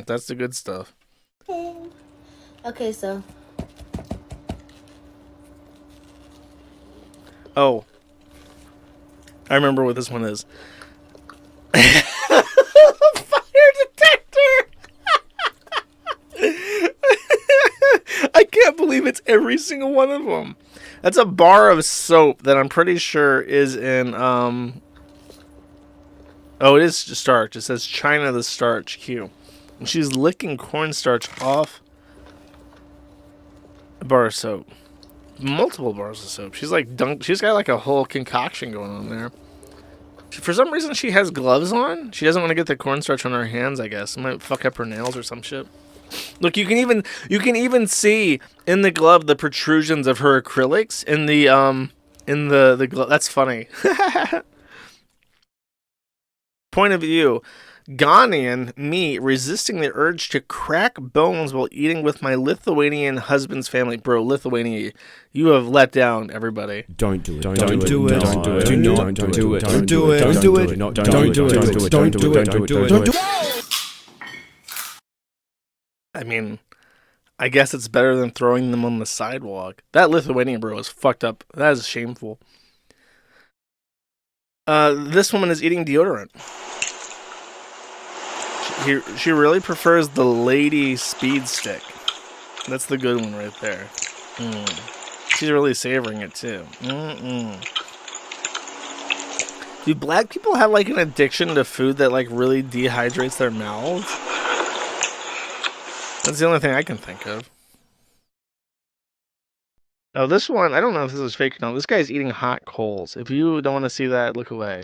that's the good stuff. Okay, so. Oh. I remember what this one is. Fire detector! I can't believe it's every single one of them. That's a bar of soap that I'm pretty sure is in, oh, it is Starch. It says China the Starch, Q. And she's licking cornstarch off a bar of soap. Multiple bars of soap. She's like she's got like a whole concoction going on there. For some reason, she has gloves on. She doesn't want to get the cornstarch on her hands, I guess. It might fuck up her nails or some shit. Look, you can even see in the glove the protrusions of her acrylics in the glove. That's funny. Point of view. Ghanaian, me, resisting the urge to crack bones while eating with my Lithuanian husband's family. Bro, Lithuania, you have let down everybody. Don't do it. Don't do it. Don't do it. Do not do it. Don't do it. Don't do it. Don't do it. Don't do it. Don't do it. Don't do it. I mean, I guess it's better than throwing them on the sidewalk. That Lithuanian bro is fucked up. That is shameful. This woman is eating deodorant. She really prefers the Lady Speedstick. That's the good one right there. She's really savoring it too. Do black people have like an addiction to food that like really dehydrates their mouths? That's the only thing I can think of. Oh, this one, I don't know if this is fake or not. This guy's eating hot coals. If you don't want to see that, look away.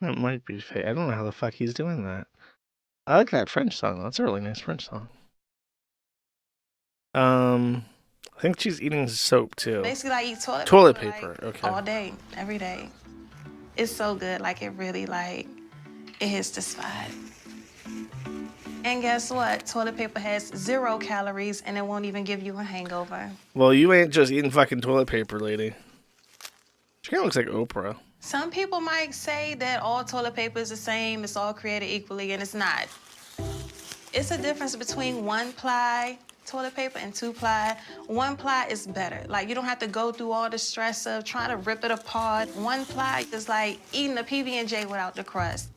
That might be fake. I don't know how the fuck he's doing that. I like that French song. That's a really nice French song. I think she's eating soap too. Basically, I eat toilet paper. Like, okay. All day, every day. It's so good. Like it really like it hits the spot. And guess what? Toilet paper has 0 calories, and it won't even give you a hangover. Well, you ain't just eating fucking toilet paper, lady. She kind of looks like Oprah. Some people might say that all toilet paper is the same, it's all created equally, and it's not. It's a difference between 1-ply toilet paper and 2-ply. 1-ply is better. Like, you don't have to go through all the stress of trying to rip it apart. 1-ply is like eating a PB&J without the crust.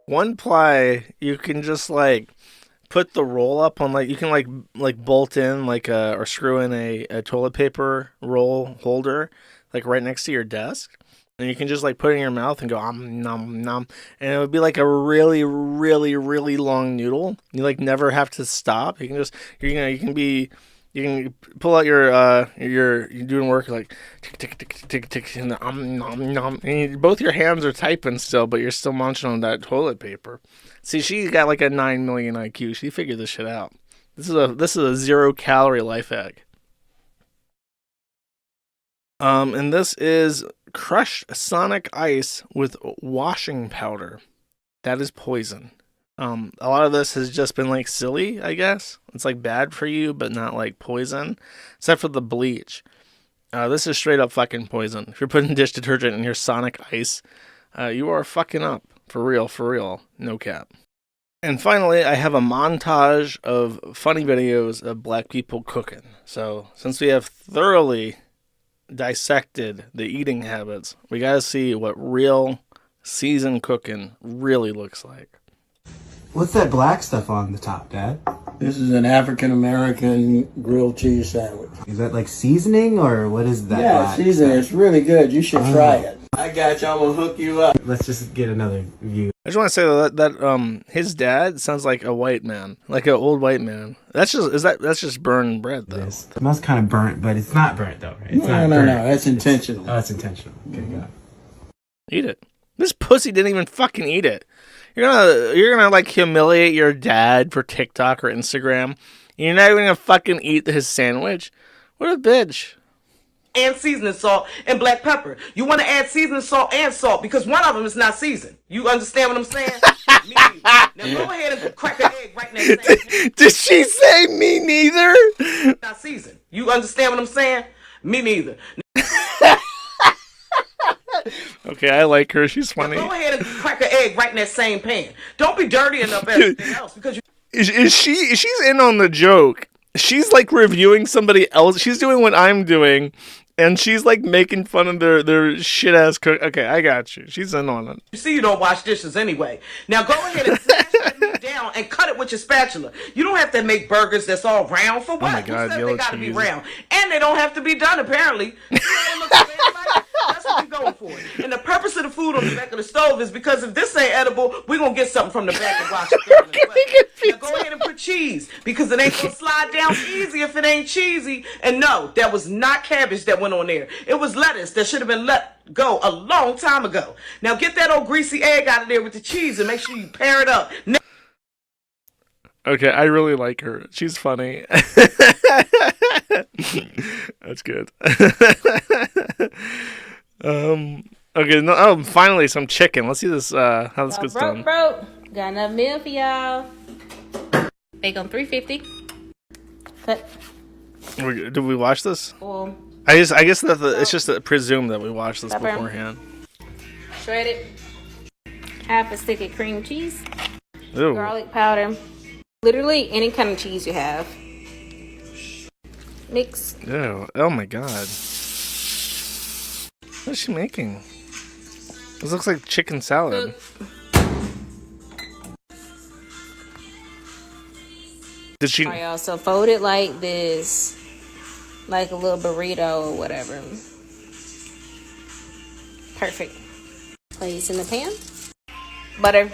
1-ply, you can just like put the roll up on like, you can like bolt in like or screw in a toilet paper roll holder like right next to your desk. And you can just like put it in your mouth and go nom nom, and it would be like a really, really, really long noodle. You like never have to stop. You can just you can pull out you're doing work like tick tick tick tick tick and nom nom, and both your hands are typing still, but you're still munching on that toilet paper. See, she got like a 9 million IQ. She figured this shit out. This is a 0-calorie life hack. And this is crushed Sonic ice with washing powder. That is poison. A lot of this has just been like silly, I guess. It's like bad for you, but not like poison. Except for the bleach. This is straight up fucking poison. If you're putting dish detergent in your Sonic ice, you are fucking up. For real. No cap. And finally, I have a montage of funny videos of black people cooking. So, since we have thoroughly dissected the eating habits, we gotta see what real seasoned cooking really looks like. What's that black stuff on the top, Dad? This is an African-American grilled cheese sandwich. Is that like seasoning or what is that? Yeah, seasoning. It's really good. You should try it. I got you. I'm gonna hook you up. Let's just get another view. I just want to say that his dad sounds like a white man, like an old white man. That's just burned bread though. It smells kind of burnt, but it's not burnt though. Right? It's no. That's intentional. That's intentional. Okay, got it. Eat it. This pussy didn't even fucking eat it. You're gonna like humiliate your dad for TikTok or Instagram. You're not even gonna fucking eat his sandwich. What a bitch. And seasoning salt and black pepper. You want to add seasoning salt and salt because one of them is not seasoned. You understand what I'm saying? Now go ahead and crack an egg right now. Did she say me neither? Not seasoned. You understand what I'm saying? Me neither. Okay, I like her. She's funny. Now go ahead and crack an egg right in that same pan. Don't be dirtying up everything else because you. She's in on the joke. She's like reviewing somebody else. She's doing what I'm doing, and she's like making fun of their shit ass cook. Okay, I got you. She's in on it. You see, you don't wash dishes anyway. Now go ahead and smash that meat down and cut it with your spatula. You don't have to make burgers that's all round for what? Oh my God, they got to be round, and they don't have to be done apparently. You know what looks bad like? That's what you go going for it. And the purpose of the food on the back of the stove is because if this ain't edible, we're going to get something from the back and wash it. Now go ahead and put cheese because it ain't going to slide down easy if it ain't cheesy. And no, that was not cabbage that went on there. It was lettuce that should have been let go a long time ago. Now get that old greasy egg out of there with the cheese and make sure you pair it up. Okay, I really like her. She's funny. That's good. Okay, finally some chicken. Let's see this. How this gets done. Bro, got enough meal for y'all. Bake on 350. Cut. Did we watch this? Well, I guess that it's just presumed that we watched this pepper. beforehand. Shredded. Half a stick of cream cheese. Ooh. Garlic powder. Literally any kind of cheese you have. Mix. Ew. Oh my god. What is she making? This looks like chicken salad. Did she? Alright, y'all. So fold it like this, like a little burrito or whatever. Perfect. Place in the pan. Butter.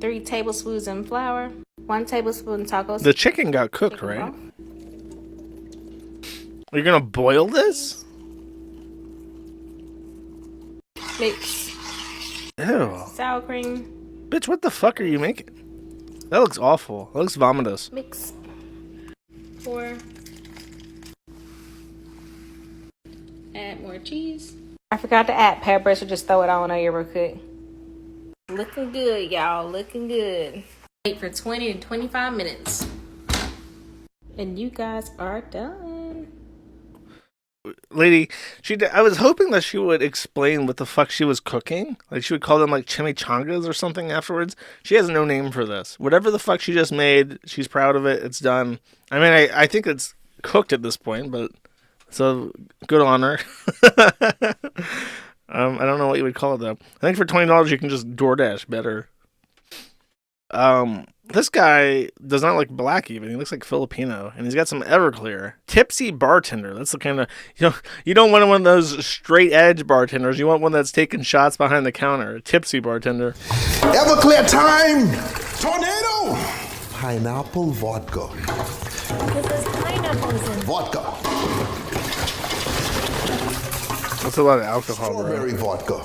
3 tablespoons in flour. 1 tablespoon taco. The chicken got cooked, right? You're gonna boil this? Mix. Ew. Sour cream. Bitch, what the fuck are you making? That looks awful. That looks vomitous. Mix. Pour. Add more cheese. I forgot to add pepper, so just throw it on there real quick. Looking good, y'all. Looking good. Wait for 20 to 25 minutes. And you guys are done. Lady, I was hoping that she would explain what the fuck she was cooking. Like, she would call them, like, chimichangas or something afterwards. She has no name for this. Whatever the fuck she just made, she's proud of it. It's done. I mean, I think it's cooked at this point, but... So, good on her. I don't know what you would call it, though. I think for $20, you can just DoorDash better. This guy does not look black even. He looks like Filipino, and he's got some Everclear. Tipsy bartender. That's the kind of, you don't want one of those straight edge bartenders. You want one that's taking shots behind the counter. A tipsy bartender. Everclear time! Tornado! Pineapple vodka. Because there's pineapples in Vodka. That's a lot of alcohol, Strawberry bro. vodka.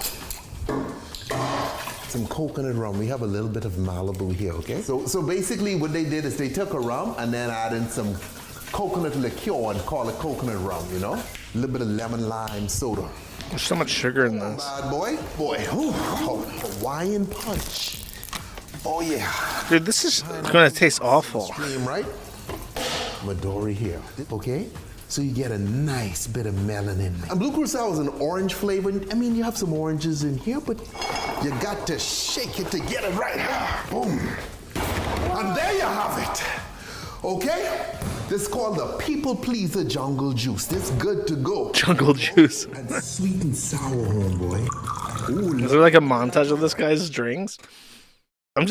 Some coconut rum. We have a little bit of Malibu here, okay? So basically what they did is they took a rum and then added some coconut liqueur and call it coconut rum, you know? A little bit of lemon lime soda. There's so much sugar in this. Bad boy. Hawaiian punch. Oh yeah. Dude, this is gonna taste awful. Cream, right? Midori here, okay? So you get a nice bit of melanin. And Blue Curacao is an orange flavor. I mean, you have some oranges in here, but you got to shake it to get it right. Boom. And there you have it. Okay? This is called the People Pleaser Jungle Juice. This is good to go. Jungle Juice. And sweet and sour, homeboy. Ooh, is there like a montage of this guy's drinks? I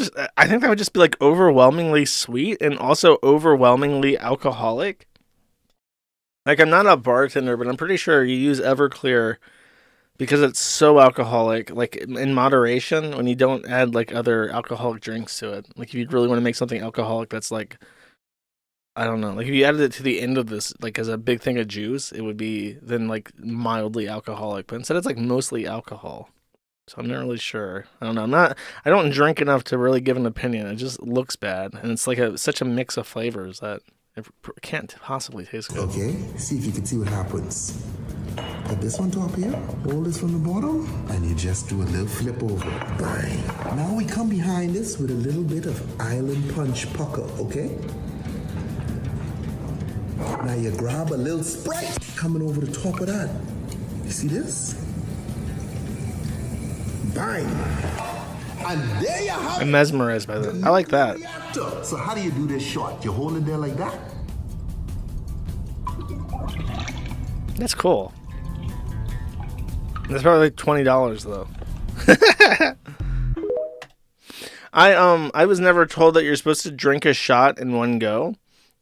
think that would just be like overwhelmingly sweet and also overwhelmingly alcoholic. Like, I'm not a bartender, but I'm pretty sure you use Everclear because it's so alcoholic, like, in moderation, when you don't add, like, other alcoholic drinks to it. Like, if you really want to make something alcoholic that's, like, I don't know. Like, if you added it to the end of this, like, as a big thing of juice, it would be then, like, mildly alcoholic. But instead, it's, like, mostly alcohol. So I'm not really sure. I don't know. I don't drink enough to really give an opinion. It just looks bad. And it's, like, such a mix of flavors that... It can't possibly taste good. Okay, see if you can see what happens. Put this on top here, hold this from the bottom, and you just do a little flip over. Bang. Now we come behind this with a little bit of island punch pucker, okay? Now you grab a little Sprite coming over the top of that. You see this? Bang. And there you have it. I'm mesmerized by that. I like that. So how do you do this shot? You hold it there like that? That's cool. That's probably like $20 though. I was never told that you're supposed to drink a shot in one go,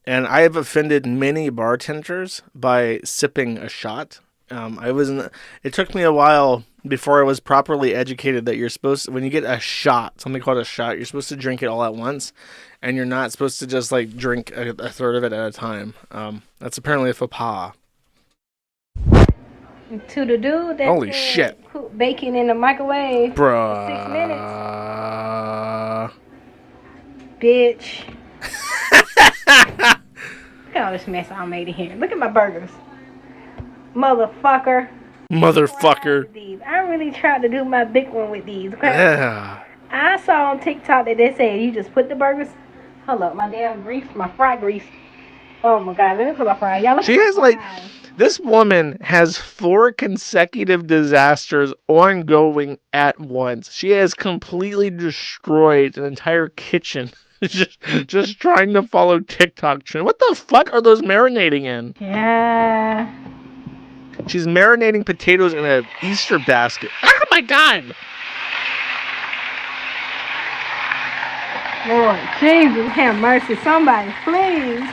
and I have offended many bartenders by sipping a shot. It took me a while before I was properly educated that you're supposed to, when you get a shot, something called a shot, you're supposed to drink it all at once, and you're not supposed to just like drink a third of it at a time. That's apparently a faux pas. To the dude that Holy shit. cook bacon in the microwave Bruh. for 6 minutes. Bitch. Look at all this mess I made in here. Look at my burgers. Motherfucker. I really tried to do my big one with these. Okay? Yeah. I saw on TikTok that they said you just put the burgers. Hold up, my damn grease, my fried grease. Oh my god, let me put my fried. Y'all look She has like, this woman has 4 consecutive disasters ongoing at once. She has completely destroyed an entire kitchen. just trying to follow TikTok trend. What the fuck are those marinating in? Yeah. She's marinating potatoes in an Easter basket. Oh my god! Lord Jesus, have mercy. Somebody, please.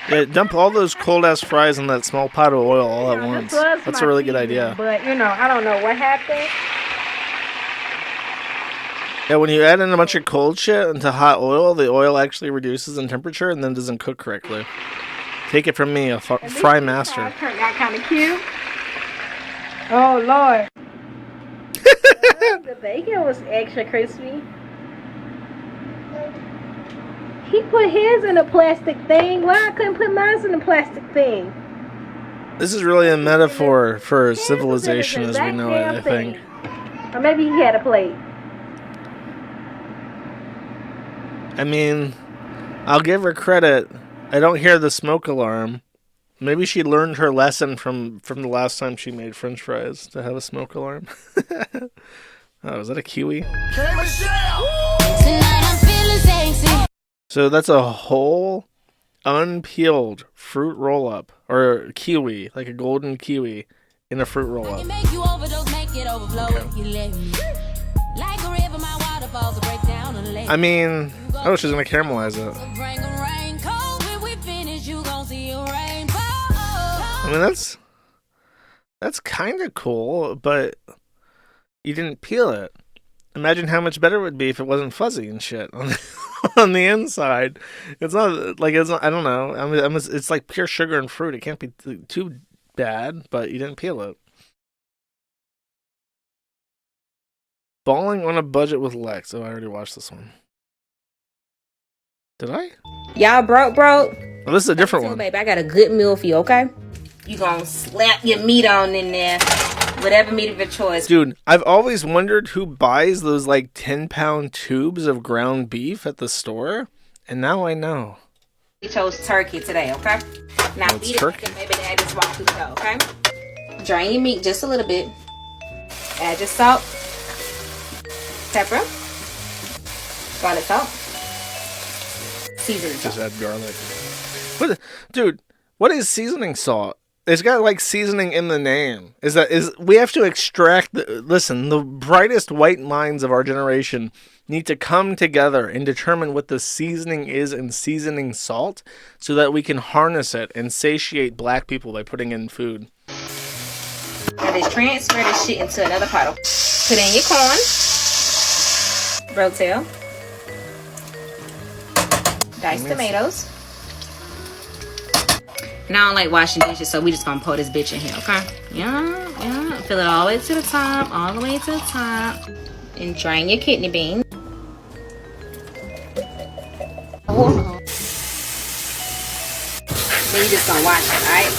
Yeah, dump all those cold ass fries in that small pot of oil all at once. That's a really good idea. But, I don't know what happened. Yeah, when you add in a bunch of cold shit into hot oil, the oil actually reduces in temperature and then doesn't cook correctly. Take it from me, a fry master. Turned out kind of cute. Oh, Lord. The bacon was extra crispy. He put his in a plastic thing. Why I couldn't put mine in a plastic thing? This is really a metaphor for civilization as we know it, I think. Or maybe he had a plate. I mean, I'll give her credit. I don't hear the smoke alarm. Maybe she learned her lesson from the last time she made French fries to have a smoke alarm. Oh, is that a kiwi? So that's a whole unpeeled fruit roll-up, or kiwi, like a golden kiwi in a fruit roll-up. I mean, oh, she's gonna caramelize it. I mean, that's kind of cool, but you didn't peel it. Imagine how much better it would be if it wasn't fuzzy and shit on the inside. It's not like it's not. I don't know. It's like pure sugar and fruit. It can't be too bad, but you didn't peel it. Balling on a budget with Lex. Oh, I already watched this one. Did I? Y'all broke. Oh, this is a different one. Baby, I got a good meal for you, okay? You gonna slap your meat on in there. Whatever meat of your choice. Dude, I've always wondered who buys those like 10-pound tubes of ground beef at the store. And now I know. We chose turkey today, okay? Now It's beat it turkey. and maybe Dad just walk through the door, okay? Drain your meat just a little bit. Add your salt, pepper, garlic salt, seasoning salt. Just add garlic. Dude, what is seasoning salt? It's got like seasoning in the name. We have to extract listen, the brightest white minds of our generation need to come together and determine what the seasoning is in seasoning salt so that we can harness it and satiate black people by putting in food. Now just transfer this shit into another pot. Put in your corn, rotel, diced tomatoes. Now I don't like washing dishes, so we just gonna pour this bitch in here, okay? Yeah. Fill it all the way to the top, and drain your kidney beans. Then you just gonna wash it, alright?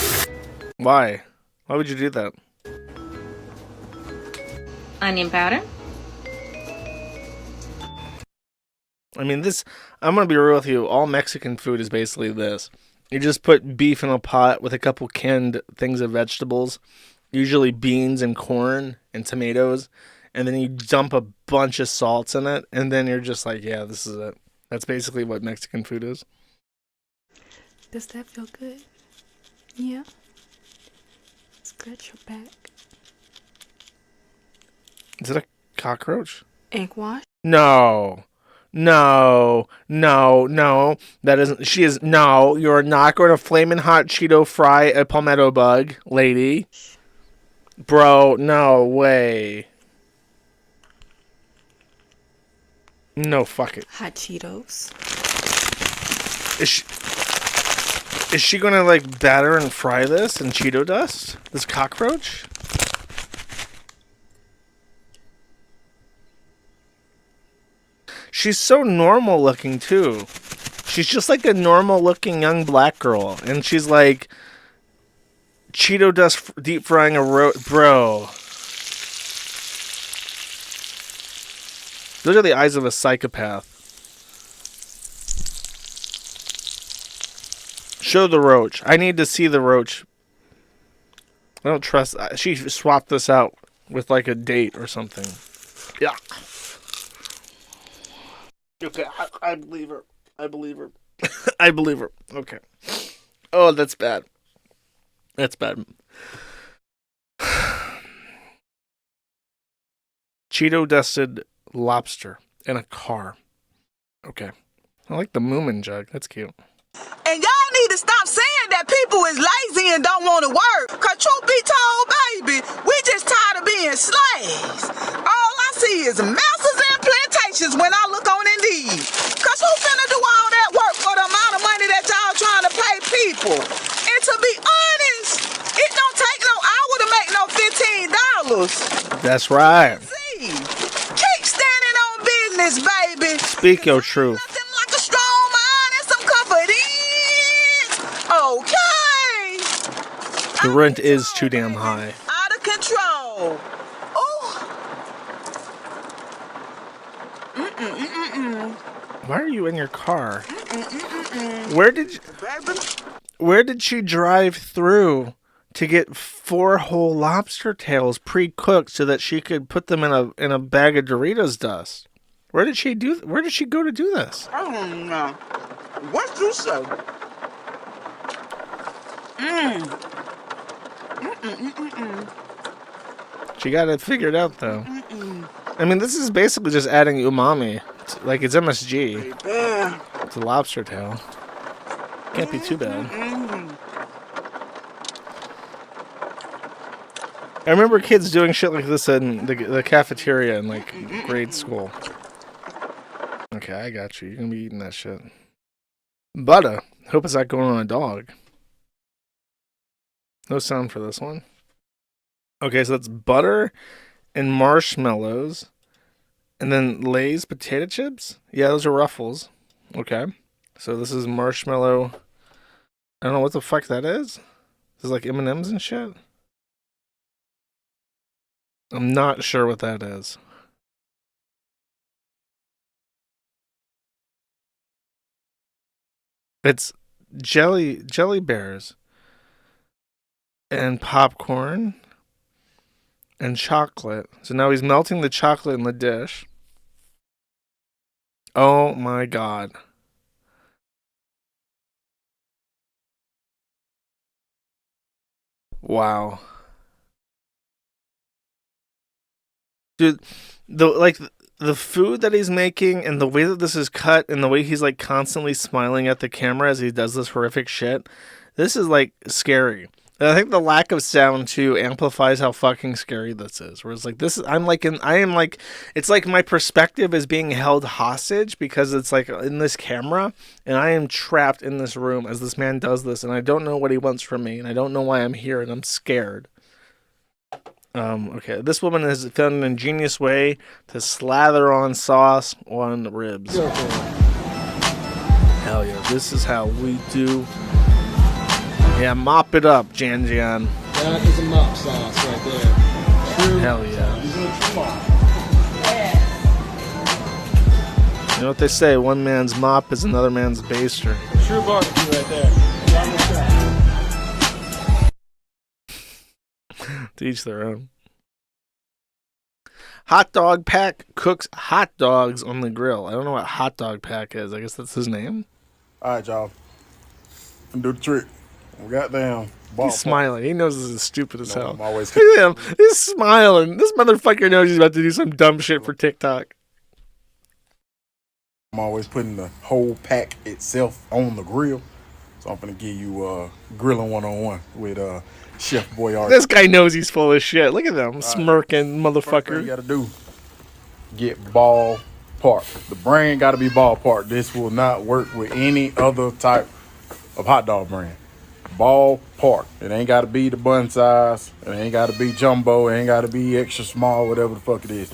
Why? Why would you do that? Onion powder. I mean, I'm going to be real with you. All Mexican food is basically this. You just put beef in a pot with a couple canned things of vegetables, usually beans and corn and tomatoes, and then you dump a bunch of salts in it, and then you're just like, yeah, this is it. That's basically what Mexican food is. Does that feel good? Yeah. Scratch your back. Is it a cockroach? Egg wash? No. That isn't. No, you're not going to flaming hot Cheeto fry a palmetto bug, lady. Bro, no way. No, fuck it. Hot Cheetos. Is she gonna like batter and fry this in Cheeto dust? This cockroach? She's so normal looking too. She's just like a normal looking young black girl, and she's like Cheeto dust deep frying a bro. Those are the eyes of a psychopath. Show the roach. I need to see the roach. I don't trust. She swapped this out with like a date or something. Yeah. Okay, I believe her. I believe her. I believe her. Okay. Oh, that's bad. That's bad. Cheeto dusted lobster in a car. Okay. I like the Moomin jug. That's cute. And y'all need to stop saying that people is lazy and don't want to work. Cause truth be told, baby, we just tired of being slaves. All I see is masters and plantations when I look on Indeed. Cause who finna do all that work for the amount of money that y'all trying to pay people? And to be honest, it don't take no hour to make no $15. That's right. See, keep standing on business, baby. Speak your truth. Like a strong mind and some confidence. Okay. The rent is too damn high. Out of control. Why are you in your car? Where did she drive through to get 4 whole lobster tails pre-cooked so that she could put them in a bag of Doritos dust? Where did she go to do this? I don't know. What you say? She got it figured out though. I mean, this is basically just adding umami. Like it's MSG. It's a lobster tail. Can't be too bad. I remember kids doing shit like this in the cafeteria in like grade school. Okay, I got you. You're gonna be eating that shit. Butter. Hope it's not going on a dog. No sound for this one. Okay, so that's butter and marshmallows. And then Lay's potato chips? Yeah, those are Ruffles. Okay. So this is marshmallow. I don't know what the fuck that is. This is like M&M's and shit. I'm not sure what that is. It's jelly bears and popcorn and chocolate. So now he's melting the chocolate in the dish. Oh my god. Wow. Dude, the food that he's making and the way that this is cut and the way he's like constantly smiling at the camera as he does this horrific shit, this is like scary. And I think the lack of sound too amplifies how fucking scary this is. Whereas like this is, it's like my perspective is being held hostage because it's like in this camera and I am trapped in this room as this man does this and I don't know what he wants from me and I don't know why I'm here and I'm scared. Okay, this woman has found an ingenious way to slather on sauce on ribs. Hell yeah, this is how we do. Yeah, mop it up, Jan. That is a mop sauce right there. True. Hell yeah. You know what they say, one man's mop is another man's baster. True barbecue right there. To each their own. Hot Dog Pack cooks hot dogs on the grill. I don't know what Hot Dog Pack is. I guess that's his name. All right, y'all. I'm do the trick. Goddamn. He's smiling. He knows this is stupid as hell. I'm always Look at him. He's smiling. This motherfucker knows he's about to do some dumb shit for TikTok. I'm always putting the whole pack itself on the grill. So I'm gonna give you grilling 101 with Chef Boyardee. This guy knows he's full of shit. Look at them smirking, First thing motherfucker. you gotta do, get ballpark. The brand gotta be ballpark. This will not work with any other type of hot dog brand. Ballpark. It ain't gotta be the bun size. It ain't gotta be jumbo. It ain't gotta be extra small, whatever the fuck it is.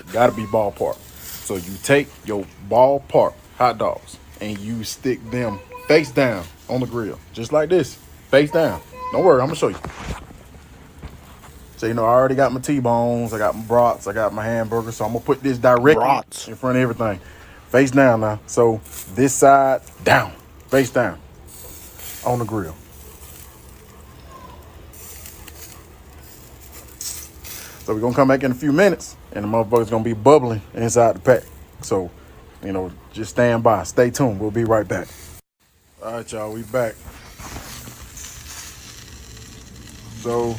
It gotta be ballpark. So you take your ballpark hot dogs and you stick them face down on the grill. Just like this. Face down. Don't worry, I'm gonna show you. So, you know, I already got my T-bones, I got my brats, I got my hamburger. So I'm gonna put this directly in front of everything. Face down now. So this side down. Face down. On the grill. So we're gonna come back in a few minutes and the motherfucker's gonna be bubbling inside the pack. So, you know, just stand by. Stay tuned. We'll be right back. All right, y'all, we back. So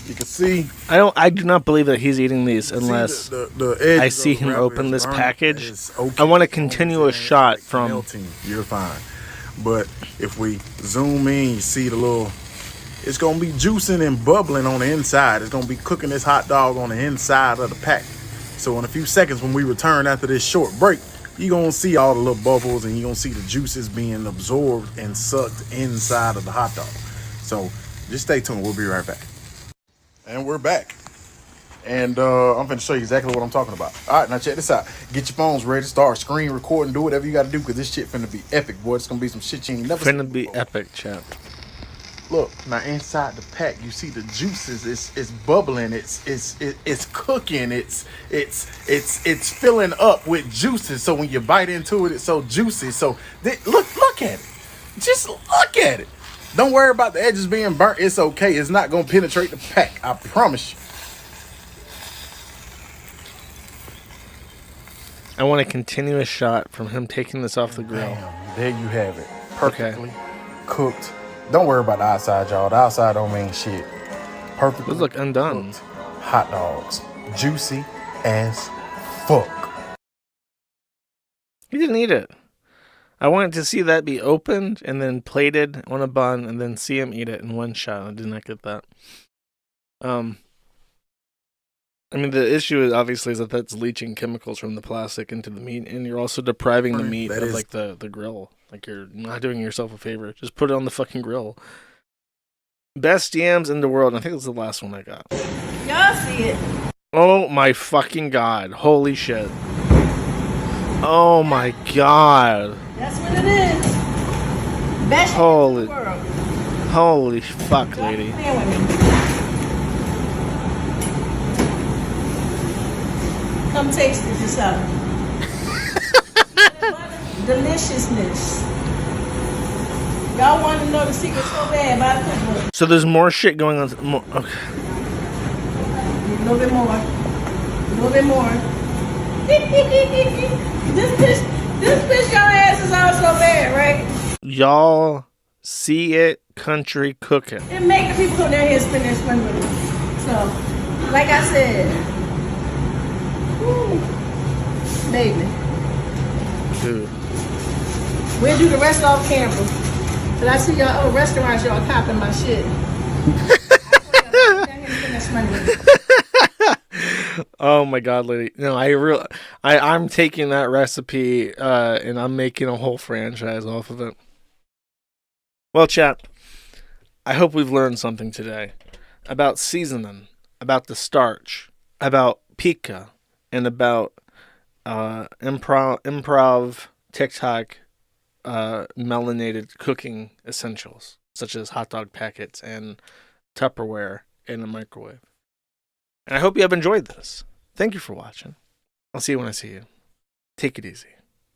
you can see I do not believe that he's eating these unless the edge I see him open this burnt. package. Okay. I want a continuous shot from melting. You're fine. But if we zoom in, you see the little, it's gonna be juicing and bubbling on the inside. It's gonna be cooking this hot dog on the inside of the pack. So in a few seconds when we return after this short break, you're gonna see all the little bubbles and you're gonna see the juices being absorbed and sucked inside of the hot dog. So just stay tuned. We'll be right back. And we're back. And I'm finna show you exactly what I'm talking about. All right, now check this out. Get your phones ready, start screen recording, do whatever you gotta do, because this shit finna be epic, boy. It's gonna be some shit you ain't never seen. Finna be epic, champ. Look, now inside the pack, you see the juices. It's bubbling. It's cooking. It's filling up with juices. So when you bite into it, it's so juicy. So look at it. Just look at it. Don't worry about the edges being burnt. It's okay. It's not gonna penetrate the pack. I promise you. I want a continuous shot from him taking this off the grill. Bam, there you have it. Perfectly cooked. Don't worry about the outside, y'all. The outside don't mean shit. Perfectly Those look undone. cooked hot dogs. Juicy as fuck. He didn't eat it. I wanted to see that be opened and then plated on a bun and then see him eat it in one shot. I did not get that. I mean, the issue is obviously is that that's leaching chemicals from the plastic into the meat, and you're also depriving the meat of like the grill. Like, you're not doing yourself a favor. Just put it on the fucking grill. Best yams in the world. I think it's the last one I got. Y'all see it. Oh my fucking god! Holy shit! Oh my god! That's what it is. Best Holy, in the world. holy fuck, lady! Playing with me. Come taste it yourself. Deliciousness. Y'all want to know the secret so bad about the cookbook. So there's more shit going on. Okay. A little bit more. A little bit more. this bitch y'all asses out so bad, right? Y'all see it, country cooking. It make the people come down here and spend their money with it. So, like I said, woo, baby. Dude. We'll do the rest off camera. But I see y'all other restaurants, y'all copping my shit. Oh my god, lady. No, I'm taking that recipe and I'm making a whole franchise off of it. Well, chat, I hope we've learned something today about seasoning, about the starch, about pica, and about improv TikTok melanated cooking essentials, such as hot dog packets and Tupperware in a microwave. And I hope you have enjoyed this. Thank you for watching. I'll see you when I see you. Take it easy.